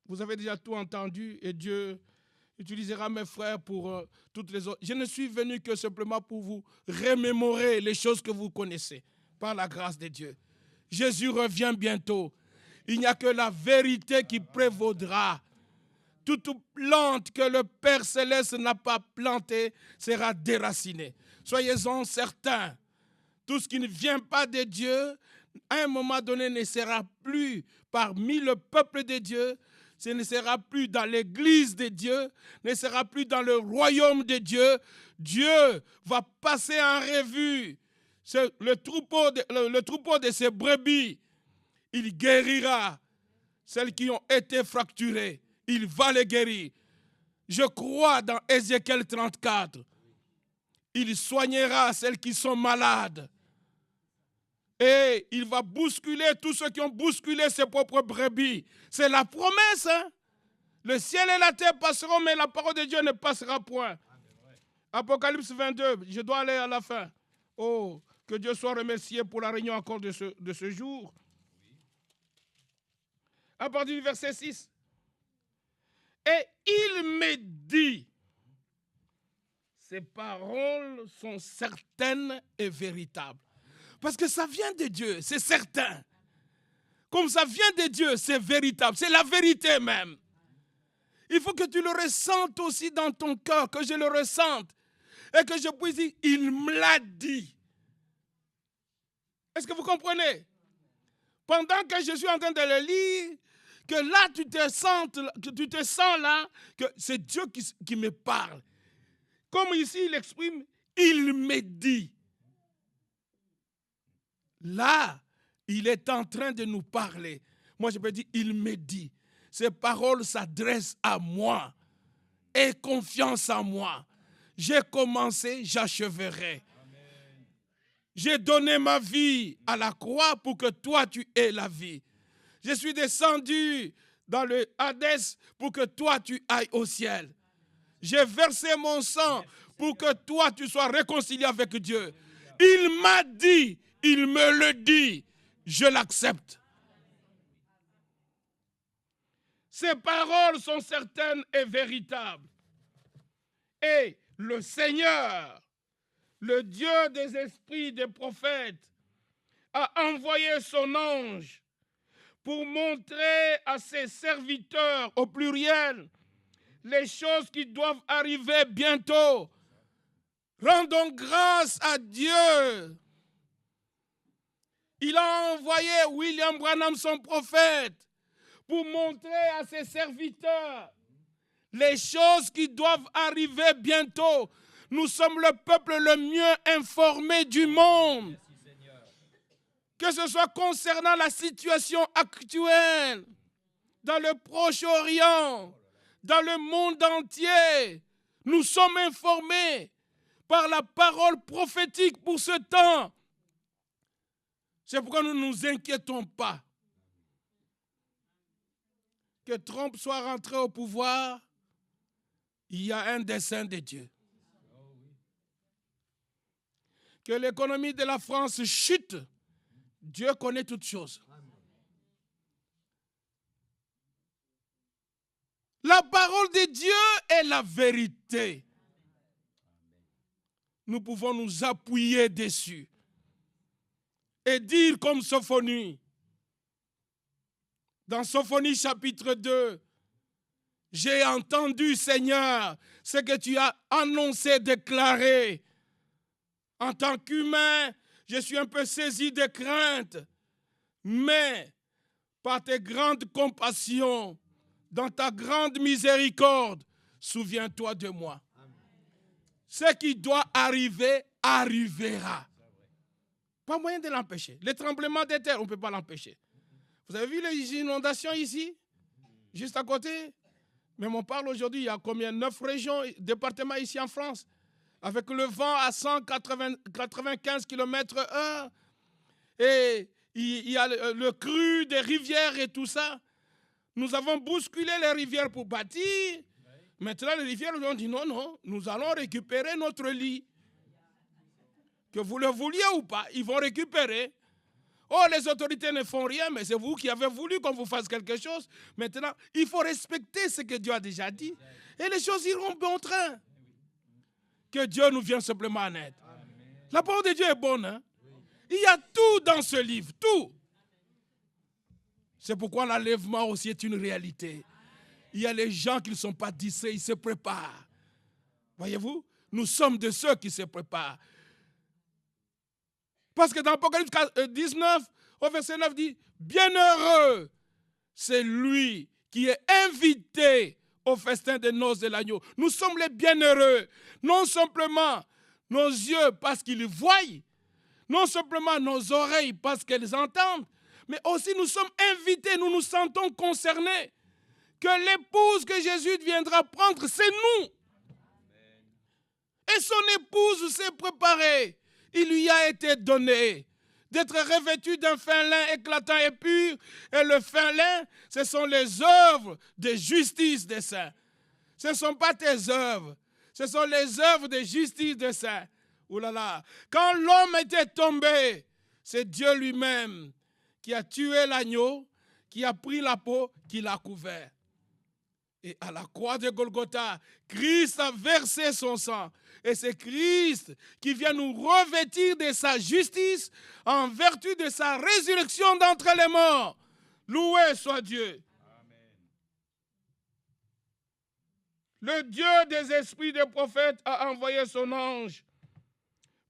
Vous avez déjà tout entendu et Dieu utilisera mes frères pour toutes les autres. Je ne suis venu que simplement pour vous remémorer les choses que vous connaissez par la grâce de Dieu. Jésus revient bientôt. Il n'y a que la vérité qui prévaudra. Toute plante que le Père Céleste n'a pas plantée sera déracinée. Soyez-en certains. Tout ce qui ne vient pas de Dieu, à un moment donné, ne sera plus parmi le peuple de Dieu, ce ne sera plus dans l'église de Dieu, ne sera plus dans le royaume de Dieu. Dieu va passer en revue le troupeau de ses brebis. Il guérira celles qui ont été fracturées. Il va les guérir. Je crois dans Ézéchiel 34. Il soignera celles qui sont malades. Et il va bousculer tous ceux qui ont bousculé ses propres brebis. C'est la promesse. Hein? Le ciel et la terre passeront, mais la parole de Dieu ne passera point. Apocalypse 22, je dois aller à la fin. Oh, que Dieu soit remercié pour la réunion encore de ce jour. À partir du verset 6. Et il me dit, ces paroles sont certaines et véritables. Parce que ça vient de Dieu, c'est certain. Comme ça vient de Dieu, c'est véritable, c'est la vérité même. Il faut que tu le ressentes aussi dans ton cœur, que je le ressente. Et que je puisse dire, il me l'a dit. Est-ce que vous comprenez? Pendant que je suis en train de le lire, que là tu te sens là, que c'est Dieu qui me parle. Comme ici il exprime, il me dit. Là, il est en train de nous parler. Moi, je peux dire, il me dit. Ces paroles s'adressent à moi. Aie confiance en moi. J'ai commencé, j'acheverai. J'ai donné ma vie à la croix pour que toi, tu aies la vie. Je suis descendu dans le Hadès pour que toi tu ailles au ciel. J'ai versé mon sang pour que toi tu sois réconcilié avec Dieu. Il m'a dit, il me le dit, je l'accepte. Ces paroles sont certaines et véritables. Et le Seigneur, le Dieu des esprits des prophètes, a envoyé son ange pour montrer à ses serviteurs, au pluriel, les choses qui doivent arriver bientôt. Rendons grâce à Dieu. Il a envoyé William Branham, son prophète, pour montrer à ses serviteurs les choses qui doivent arriver bientôt. Nous sommes le peuple le mieux informé du monde. Que ce soit concernant la situation actuelle, dans le Proche-Orient, dans le monde entier, nous sommes informés par la parole prophétique pour ce temps. C'est pourquoi nous ne nous inquiétons pas. Que Trump soit rentré au pouvoir, il y a un dessein de Dieu. Que l'économie de la France chute, Dieu connaît toutes choses. La parole de Dieu est la vérité. Nous pouvons nous appuyer dessus et dire comme Sophonie, dans Sophonie chapitre 2, j'ai entendu, Seigneur, ce que tu as annoncé, déclaré. En tant qu'humain, je suis un peu saisi de crainte, mais par tes grandes compassions, dans ta grande miséricorde, souviens-toi de moi. Ce qui doit arriver, arrivera. Pas moyen de l'empêcher. Les tremblements de terre, on ne peut pas l'empêcher. Vous avez vu les inondations ici, juste à côté? Mais on parle aujourd'hui, il y a combien? 9 régions, départements ici en France, avec le vent à 195 km/h. Et il y a le cru des rivières et tout ça. Nous avons bousculé les rivières pour bâtir. Maintenant, les rivières nous ont dit non, non, nous allons récupérer notre lit. Que vous le vouliez ou pas, ils vont récupérer. Oh, les autorités ne font rien, mais c'est vous qui avez voulu qu'on vous fasse quelque chose. Maintenant, il faut respecter ce que Dieu a déjà dit. Et les choses iront bon train. Que Dieu nous vienne simplement en aide. La parole de Dieu est bonne. Hein? Il y a tout dans ce livre, tout. C'est pourquoi l'enlèvement aussi est une réalité. Il y a les gens qui ne sont pas distraits, ils se préparent. Voyez-vous, nous sommes de ceux qui se préparent. Parce que dans Apocalypse 19, au verset 9, dit « Bienheureux, c'est lui qui est invité au festin des noces de l'agneau. » Nous sommes les bienheureux. Non simplement nos yeux parce qu'ils voient, non simplement nos oreilles parce qu'elles entendent, mais aussi nous sommes invités, nous nous sentons concernés. Que l'épouse que Jésus viendra prendre, c'est nous. Et son épouse s'est préparée. Il lui a été donné d'être revêtu d'un fin lin éclatant et pur. Et le fin lin, ce sont les œuvres de justice des saints. Ce ne sont pas tes œuvres. Ce sont les œuvres de justice des saints. Ouh là là. Quand l'homme était tombé, c'est Dieu lui-même qui a tué l'agneau, qui a pris la peau, qui l'a couvert. Et à la croix de Golgotha, Christ a versé son sang. Et c'est Christ qui vient nous revêtir de sa justice en vertu de sa résurrection d'entre les morts. Loué soit Dieu. Amen. Le Dieu des esprits des prophètes a envoyé son ange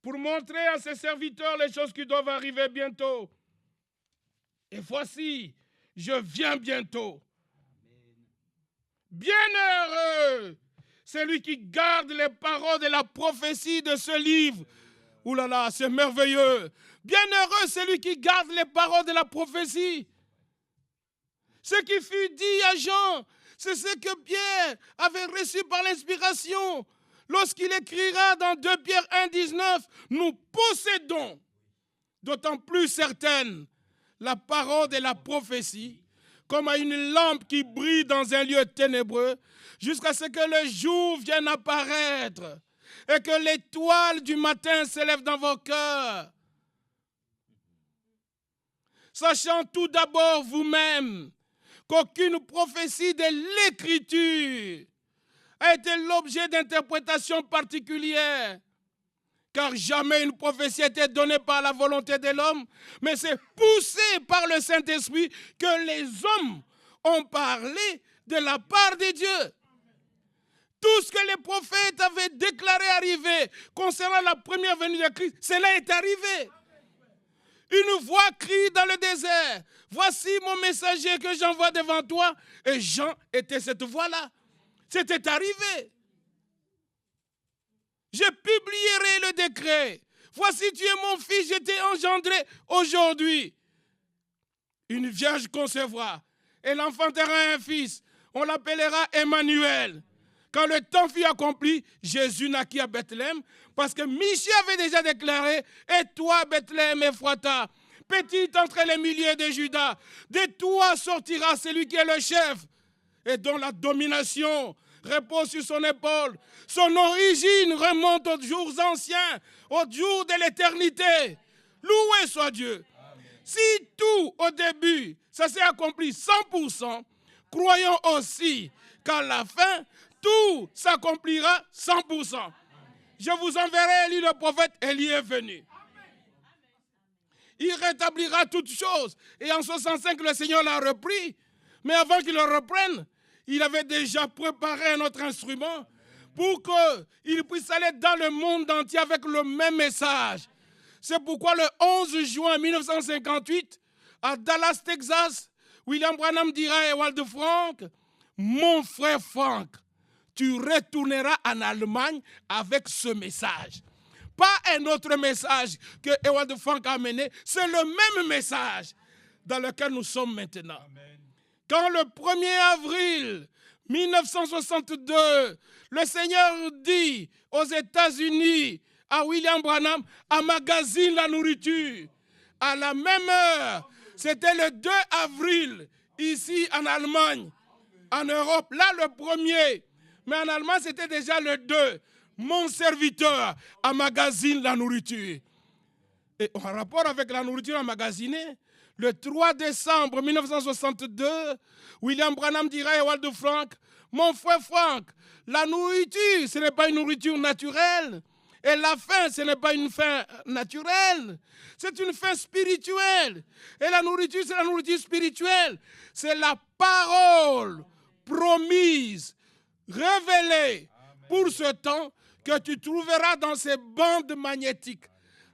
pour montrer à ses serviteurs les choses qui doivent arriver bientôt. Et voici, je viens bientôt. Bienheureux, celui qui garde les paroles de la prophétie de ce livre. Ouh là là, c'est merveilleux. Bienheureux, celui qui garde les paroles de la prophétie. Ce qui fut dit à Jean, c'est ce que Pierre avait reçu par l'inspiration. Lorsqu'il écrira dans 2 Pierre 1, 19, nous possédons, d'autant plus certaine, la parole et la prophétie, comme à une lampe qui brille dans un lieu ténébreux, jusqu'à ce que le jour vienne apparaître et que l'étoile du matin s'élève dans vos cœurs. Sachant tout d'abord vous-même qu'aucune prophétie de l'Écriture a été l'objet d'interprétations particulières, car jamais une prophétie a été donnée par la volonté de l'homme, mais c'est poussé par le Saint-Esprit que les hommes ont parlé de la part de Dieu. Tout ce que les prophètes avaient déclaré arriver concernant la première venue de Christ, cela est arrivé. Une voix crie dans le désert, « Voici mon messager que j'envoie devant toi. » Et Jean était cette voix-là. C'était arrivé. Je publierai le décret. Voici, tu es mon fils, je t'ai engendré aujourd'hui. Une vierge concevra, et l'enfantera un fils. On l'appellera Emmanuel. Quand le temps fut accompli, Jésus naquit à Bethléem, parce que Michée avait déjà déclaré, et toi, Bethléem Ephrata, petite entre les milliers de Juda, de toi sortira celui qui est le chef, et dont la domination repose sur son épaule. Son origine remonte aux jours anciens, aux jours de l'éternité. Loué soit Dieu. Amen. Si tout au début, ça s'est accompli 100%, croyons aussi qu'à la fin, tout s'accomplira 100%. Amen. Je vous enverrai Élie le prophète, Élie est venu. Il rétablira toutes choses. Et en 65, le Seigneur l'a repris. Mais avant qu'il le reprenne, il avait déjà préparé un autre instrument pour qu'il puisse aller dans le monde entier avec le même message. C'est pourquoi le 11 juin 1958, à Dallas, Texas, William Branham dira à Ewald Frank, « Mon frère Frank, tu retourneras en Allemagne avec ce message. » Pas un autre message que Ewald Frank a amené, c'est le même message dans lequel nous sommes maintenant. Amen. Quand le 1er avril 1962, le Seigneur dit aux États-Unis, à William Branham, emmagasine la nourriture. À la même heure, c'était le 2 avril, ici en Allemagne, en Europe, là le 1er, mais en Allemagne c'était déjà le 2. Mon serviteur emmagasine la nourriture. Et en rapport avec la nourriture emmagasinée, le 3 décembre 1962, William Branham dira à Ewald Frank, « Mon frère Frank, la nourriture, ce n'est pas une nourriture naturelle. Et la faim, ce n'est pas une faim naturelle. C'est une faim spirituelle. Et la nourriture, c'est la nourriture spirituelle. C'est la parole promise, révélée pour ce temps que tu trouveras dans ces bandes magnétiques.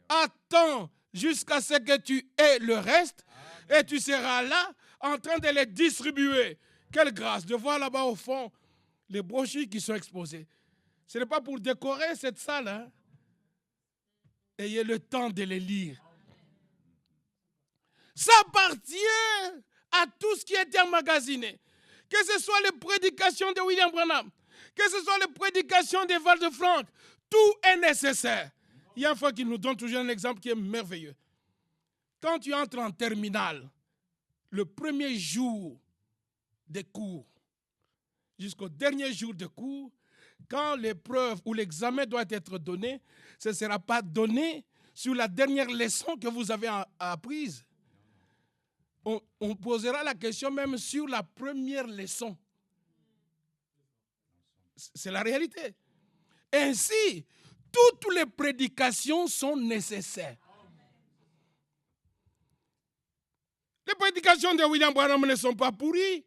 Attends jusqu'à ce que tu aies le reste et tu seras là en train de les distribuer. Quelle grâce de voir là-bas au fond les brochures qui sont exposées. Ce n'est pas pour décorer cette salle. Hein? Ayez le temps de les lire. Ça appartient à tout ce qui a été emmagasiné. Que ce soit les prédications de William Branham, que ce soit les prédications d'Ewald Frank, tout est nécessaire. Il y a un fois qu'il nous donne toujours un exemple qui est merveilleux. Quand tu entres en terminale, le premier jour des cours, jusqu'au dernier jour de cours, quand l'épreuve ou l'examen doit être donné, ce ne sera pas donné sur la dernière leçon que vous avez apprise. On posera la question même sur la première leçon. C'est la réalité. Ainsi, toutes les prédications sont nécessaires. Les prédications de William Branham ne sont pas pourries.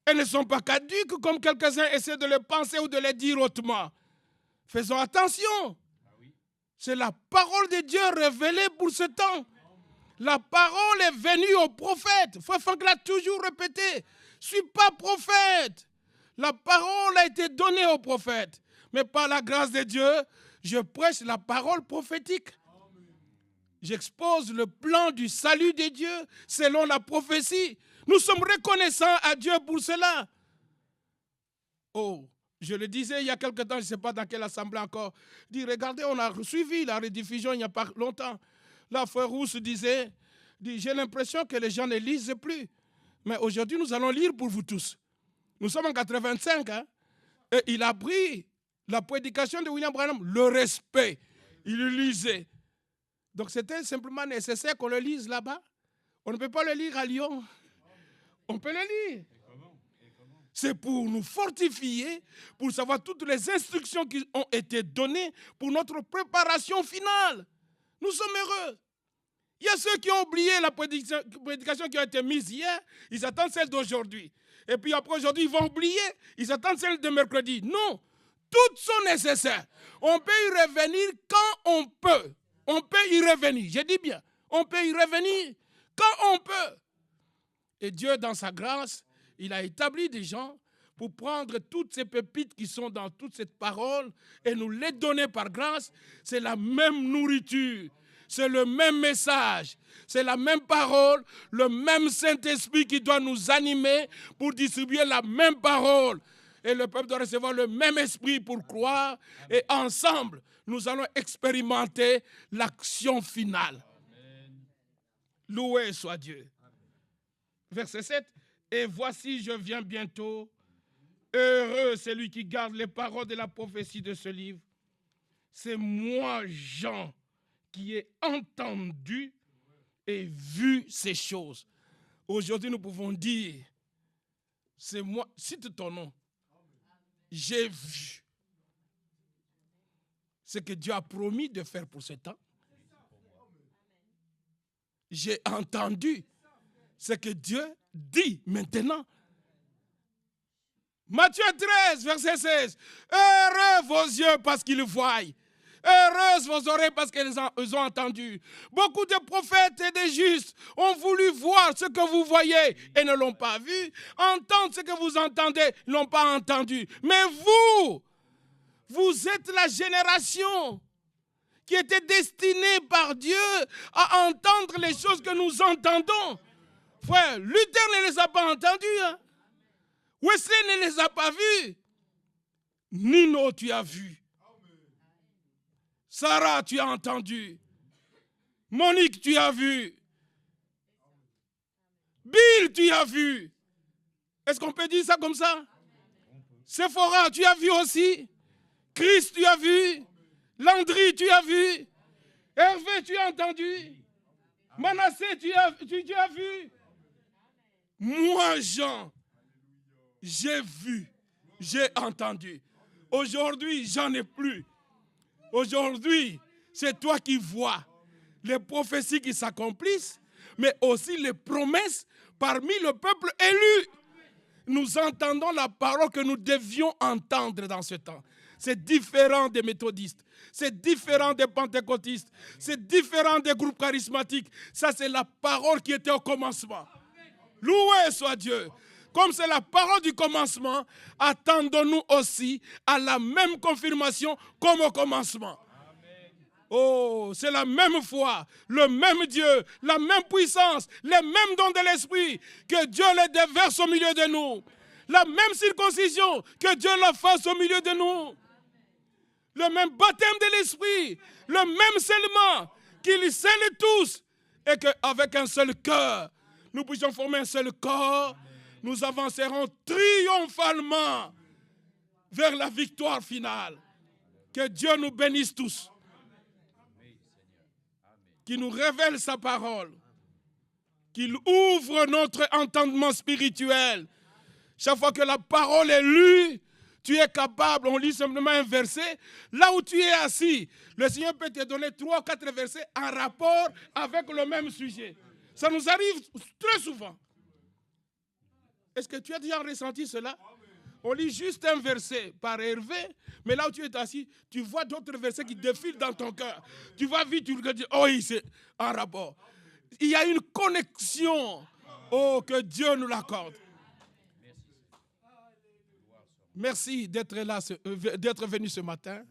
Elles ne sont pas caduques comme quelques-uns essaient de le penser ou de le dire hautement. Faisons attention. C'est la parole de Dieu révélée pour ce temps. La parole est venue au prophète. Frère Frank l'a toujours répété. Je ne suis pas prophète. La parole a été donnée au prophète. Mais par la grâce de Dieu, je prêche la parole prophétique. J'expose le plan du salut de Dieu selon la prophétie. Nous sommes reconnaissants à Dieu pour cela. Oh, je le disais il y a quelque temps, je ne sais pas dans quelle assemblée encore. Dit, regardez, on a suivi la rediffusion il n'y a pas longtemps. Là, frère Rousse disait, dit, j'ai l'impression que les gens ne lisent plus. Mais aujourd'hui, nous allons lire pour vous tous. Nous sommes en 85, hein, et il a pris la prédication de William Branham, le respect. Il le lisait. Donc c'était simplement nécessaire qu'on le lise là-bas. On ne peut pas le lire à Lyon. On peut le lire. C'est pour nous fortifier, pour savoir toutes les instructions qui ont été données pour notre préparation finale. Nous sommes heureux. Il y a ceux qui ont oublié la prédication qui a été mise hier, ils attendent celle d'aujourd'hui. Et puis après aujourd'hui, ils vont oublier, ils attendent celle de mercredi. Non, toutes sont nécessaires. On peut y revenir quand on peut. On peut y revenir, je dis bien, on peut y revenir quand on peut. Et Dieu, dans sa grâce, il a établi des gens pour prendre toutes ces pépites qui sont dans toute cette parole et nous les donner par grâce. C'est la même nourriture, c'est le même message, c'est la même parole, le même Saint-Esprit qui doit nous animer pour distribuer la même parole. Et le peuple doit recevoir le même esprit pour croire. Et ensemble, nous allons expérimenter l'action finale. Amen. Loué soit Dieu. Verset 7. Et voici, je viens bientôt. Heureux celui qui garde les paroles de la prophétie de ce livre. C'est moi, Jean, qui ai entendu et vu ces choses. Aujourd'hui, nous pouvons dire, c'est moi, cite ton nom. J'ai vu ce que Dieu a promis de faire pour ce temps. J'ai entendu ce que Dieu dit maintenant. Matthieu 13, verset 16. Heureux vos yeux parce qu'ils voient. Heureuses vos oreilles parce qu'elles ont entendu. Beaucoup de prophètes et de justes ont voulu voir ce que vous voyez et ne l'ont pas vu. Entendre ce que vous entendez, ne l'ont pas entendu. Mais vous êtes la génération qui était destinée par Dieu à entendre les choses que nous entendons. Frère, Luther ne les a pas entendus. Hein? Wesley ne les a pas vus. Nino, tu as vu. Sarah, tu as entendu. Monique, tu as vu. Bill, tu as vu. Est-ce qu'on peut dire ça comme ça? Sephora, tu as vu aussi. Chris, tu as vu. Landry, tu as vu. Hervé, tu as entendu. Manassé, tu as vu. Moi, Jean, j'ai vu, j'ai entendu. Aujourd'hui, j'en ai plus. Aujourd'hui, c'est toi qui vois les prophéties qui s'accomplissent, mais aussi les promesses parmi le peuple élu. Nous entendons la parole que nous devions entendre dans ce temps. C'est différent des méthodistes, c'est différent des pentecôtistes, c'est différent des groupes charismatiques. Ça, c'est la parole qui était au commencement. Loué soit Dieu. Comme c'est la parole du commencement, attendons-nous aussi à la même confirmation comme au commencement. Amen. Oh, c'est la même foi, le même Dieu, la même puissance, les mêmes dons de l'Esprit, que Dieu les déverse au milieu de nous. La même circoncision, que Dieu la fasse au milieu de nous. Le même baptême de l'Esprit, le même scellement, qu'il scelle tous, et qu'avec un seul cœur, nous puissions former un seul corps. Nous avancerons triomphalement vers la victoire finale. Que Dieu nous bénisse tous. Qu'il nous révèle sa parole. Qu'il ouvre notre entendement spirituel. Chaque fois que la parole est lue, tu es capable, on lit simplement un verset. Là où tu es assis, le Seigneur peut te donner 3 ou 4 versets en rapport avec le même sujet. Ça nous arrive très souvent. Est-ce que tu as déjà ressenti cela? On lit juste un verset par Hervé, mais là où tu es assis, tu vois d'autres versets qui défilent dans ton cœur. Tu vas vite, tu regardes, oh, c'est un rapport. Il y a une connexion. Oh, que Dieu nous l'accorde. Merci d'être là, d'être venu ce matin.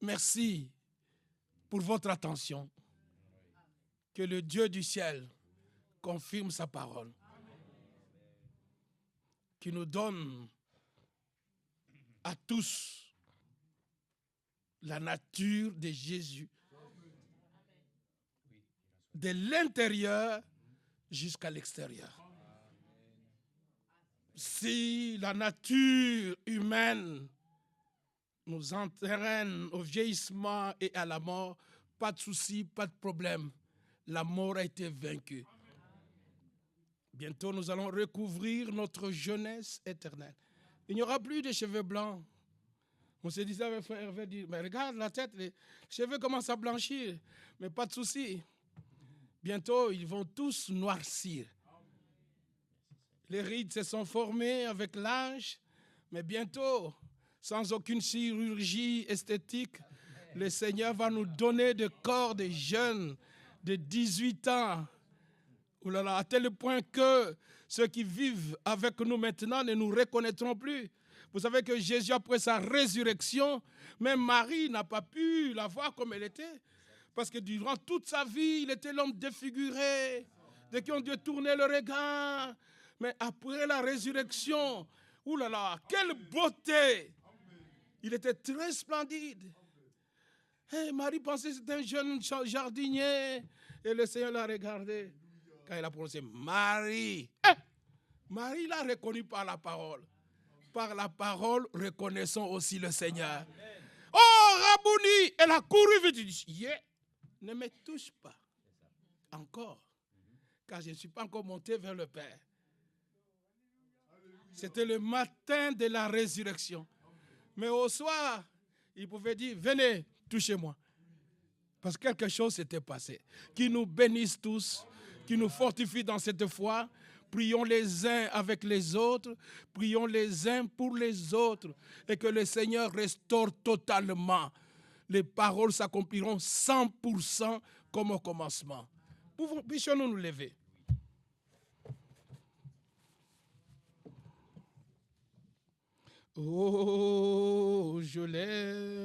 Merci pour votre attention. Que le Dieu du ciel confirme sa parole. Qui nous donne à tous la nature de Jésus de l'intérieur jusqu'à l'extérieur. Si la nature humaine nous entraîne au vieillissement et à la mort, pas de souci, pas de problème. La mort a été vaincue. Bientôt, nous allons recouvrir notre jeunesse éternelle. Il n'y aura plus de cheveux blancs. On se disait avec frère Hervé, mais regarde la tête, les cheveux commencent à blanchir. Mais pas de souci. Bientôt, ils vont tous noircir. Les rides se sont formées avec l'âge, mais bientôt, sans aucune chirurgie esthétique, le Seigneur va nous donner des corps de jeunes de 18 ans. Oh là là, à tel point que ceux qui vivent avec nous maintenant ne nous reconnaîtront plus. Vous savez que Jésus, après sa résurrection, même Marie n'a pas pu la voir comme elle était. Parce que durant toute sa vie, il était l'homme défiguré, de qui on Dieu tournait le regard. Mais après la résurrection, oh là là, quelle beauté! Il était très splendide. Hey, Marie pensait que c'était un jeune jardinier. Et le Seigneur l'a regardé. Quand il a prononcé Marie, Marie l'a reconnu par la parole. Par la parole, reconnaissons aussi le Seigneur. Oh, Rabouni, elle a couru vite. Il dit, yeah, ne me touche pas encore, car je ne suis pas encore monté vers le Père. C'était le matin de la résurrection. Mais au soir, il pouvait dire, venez, touchez-moi. Parce que quelque chose s'était passé. Qui nous bénisse tous, qui nous fortifie dans cette foi. Prions les uns avec les autres, prions les uns pour les autres, et que le Seigneur restaure totalement. Les paroles s'accompliront 100% comme au commencement. Puissions-nous nous lever. Oh, je l'aime.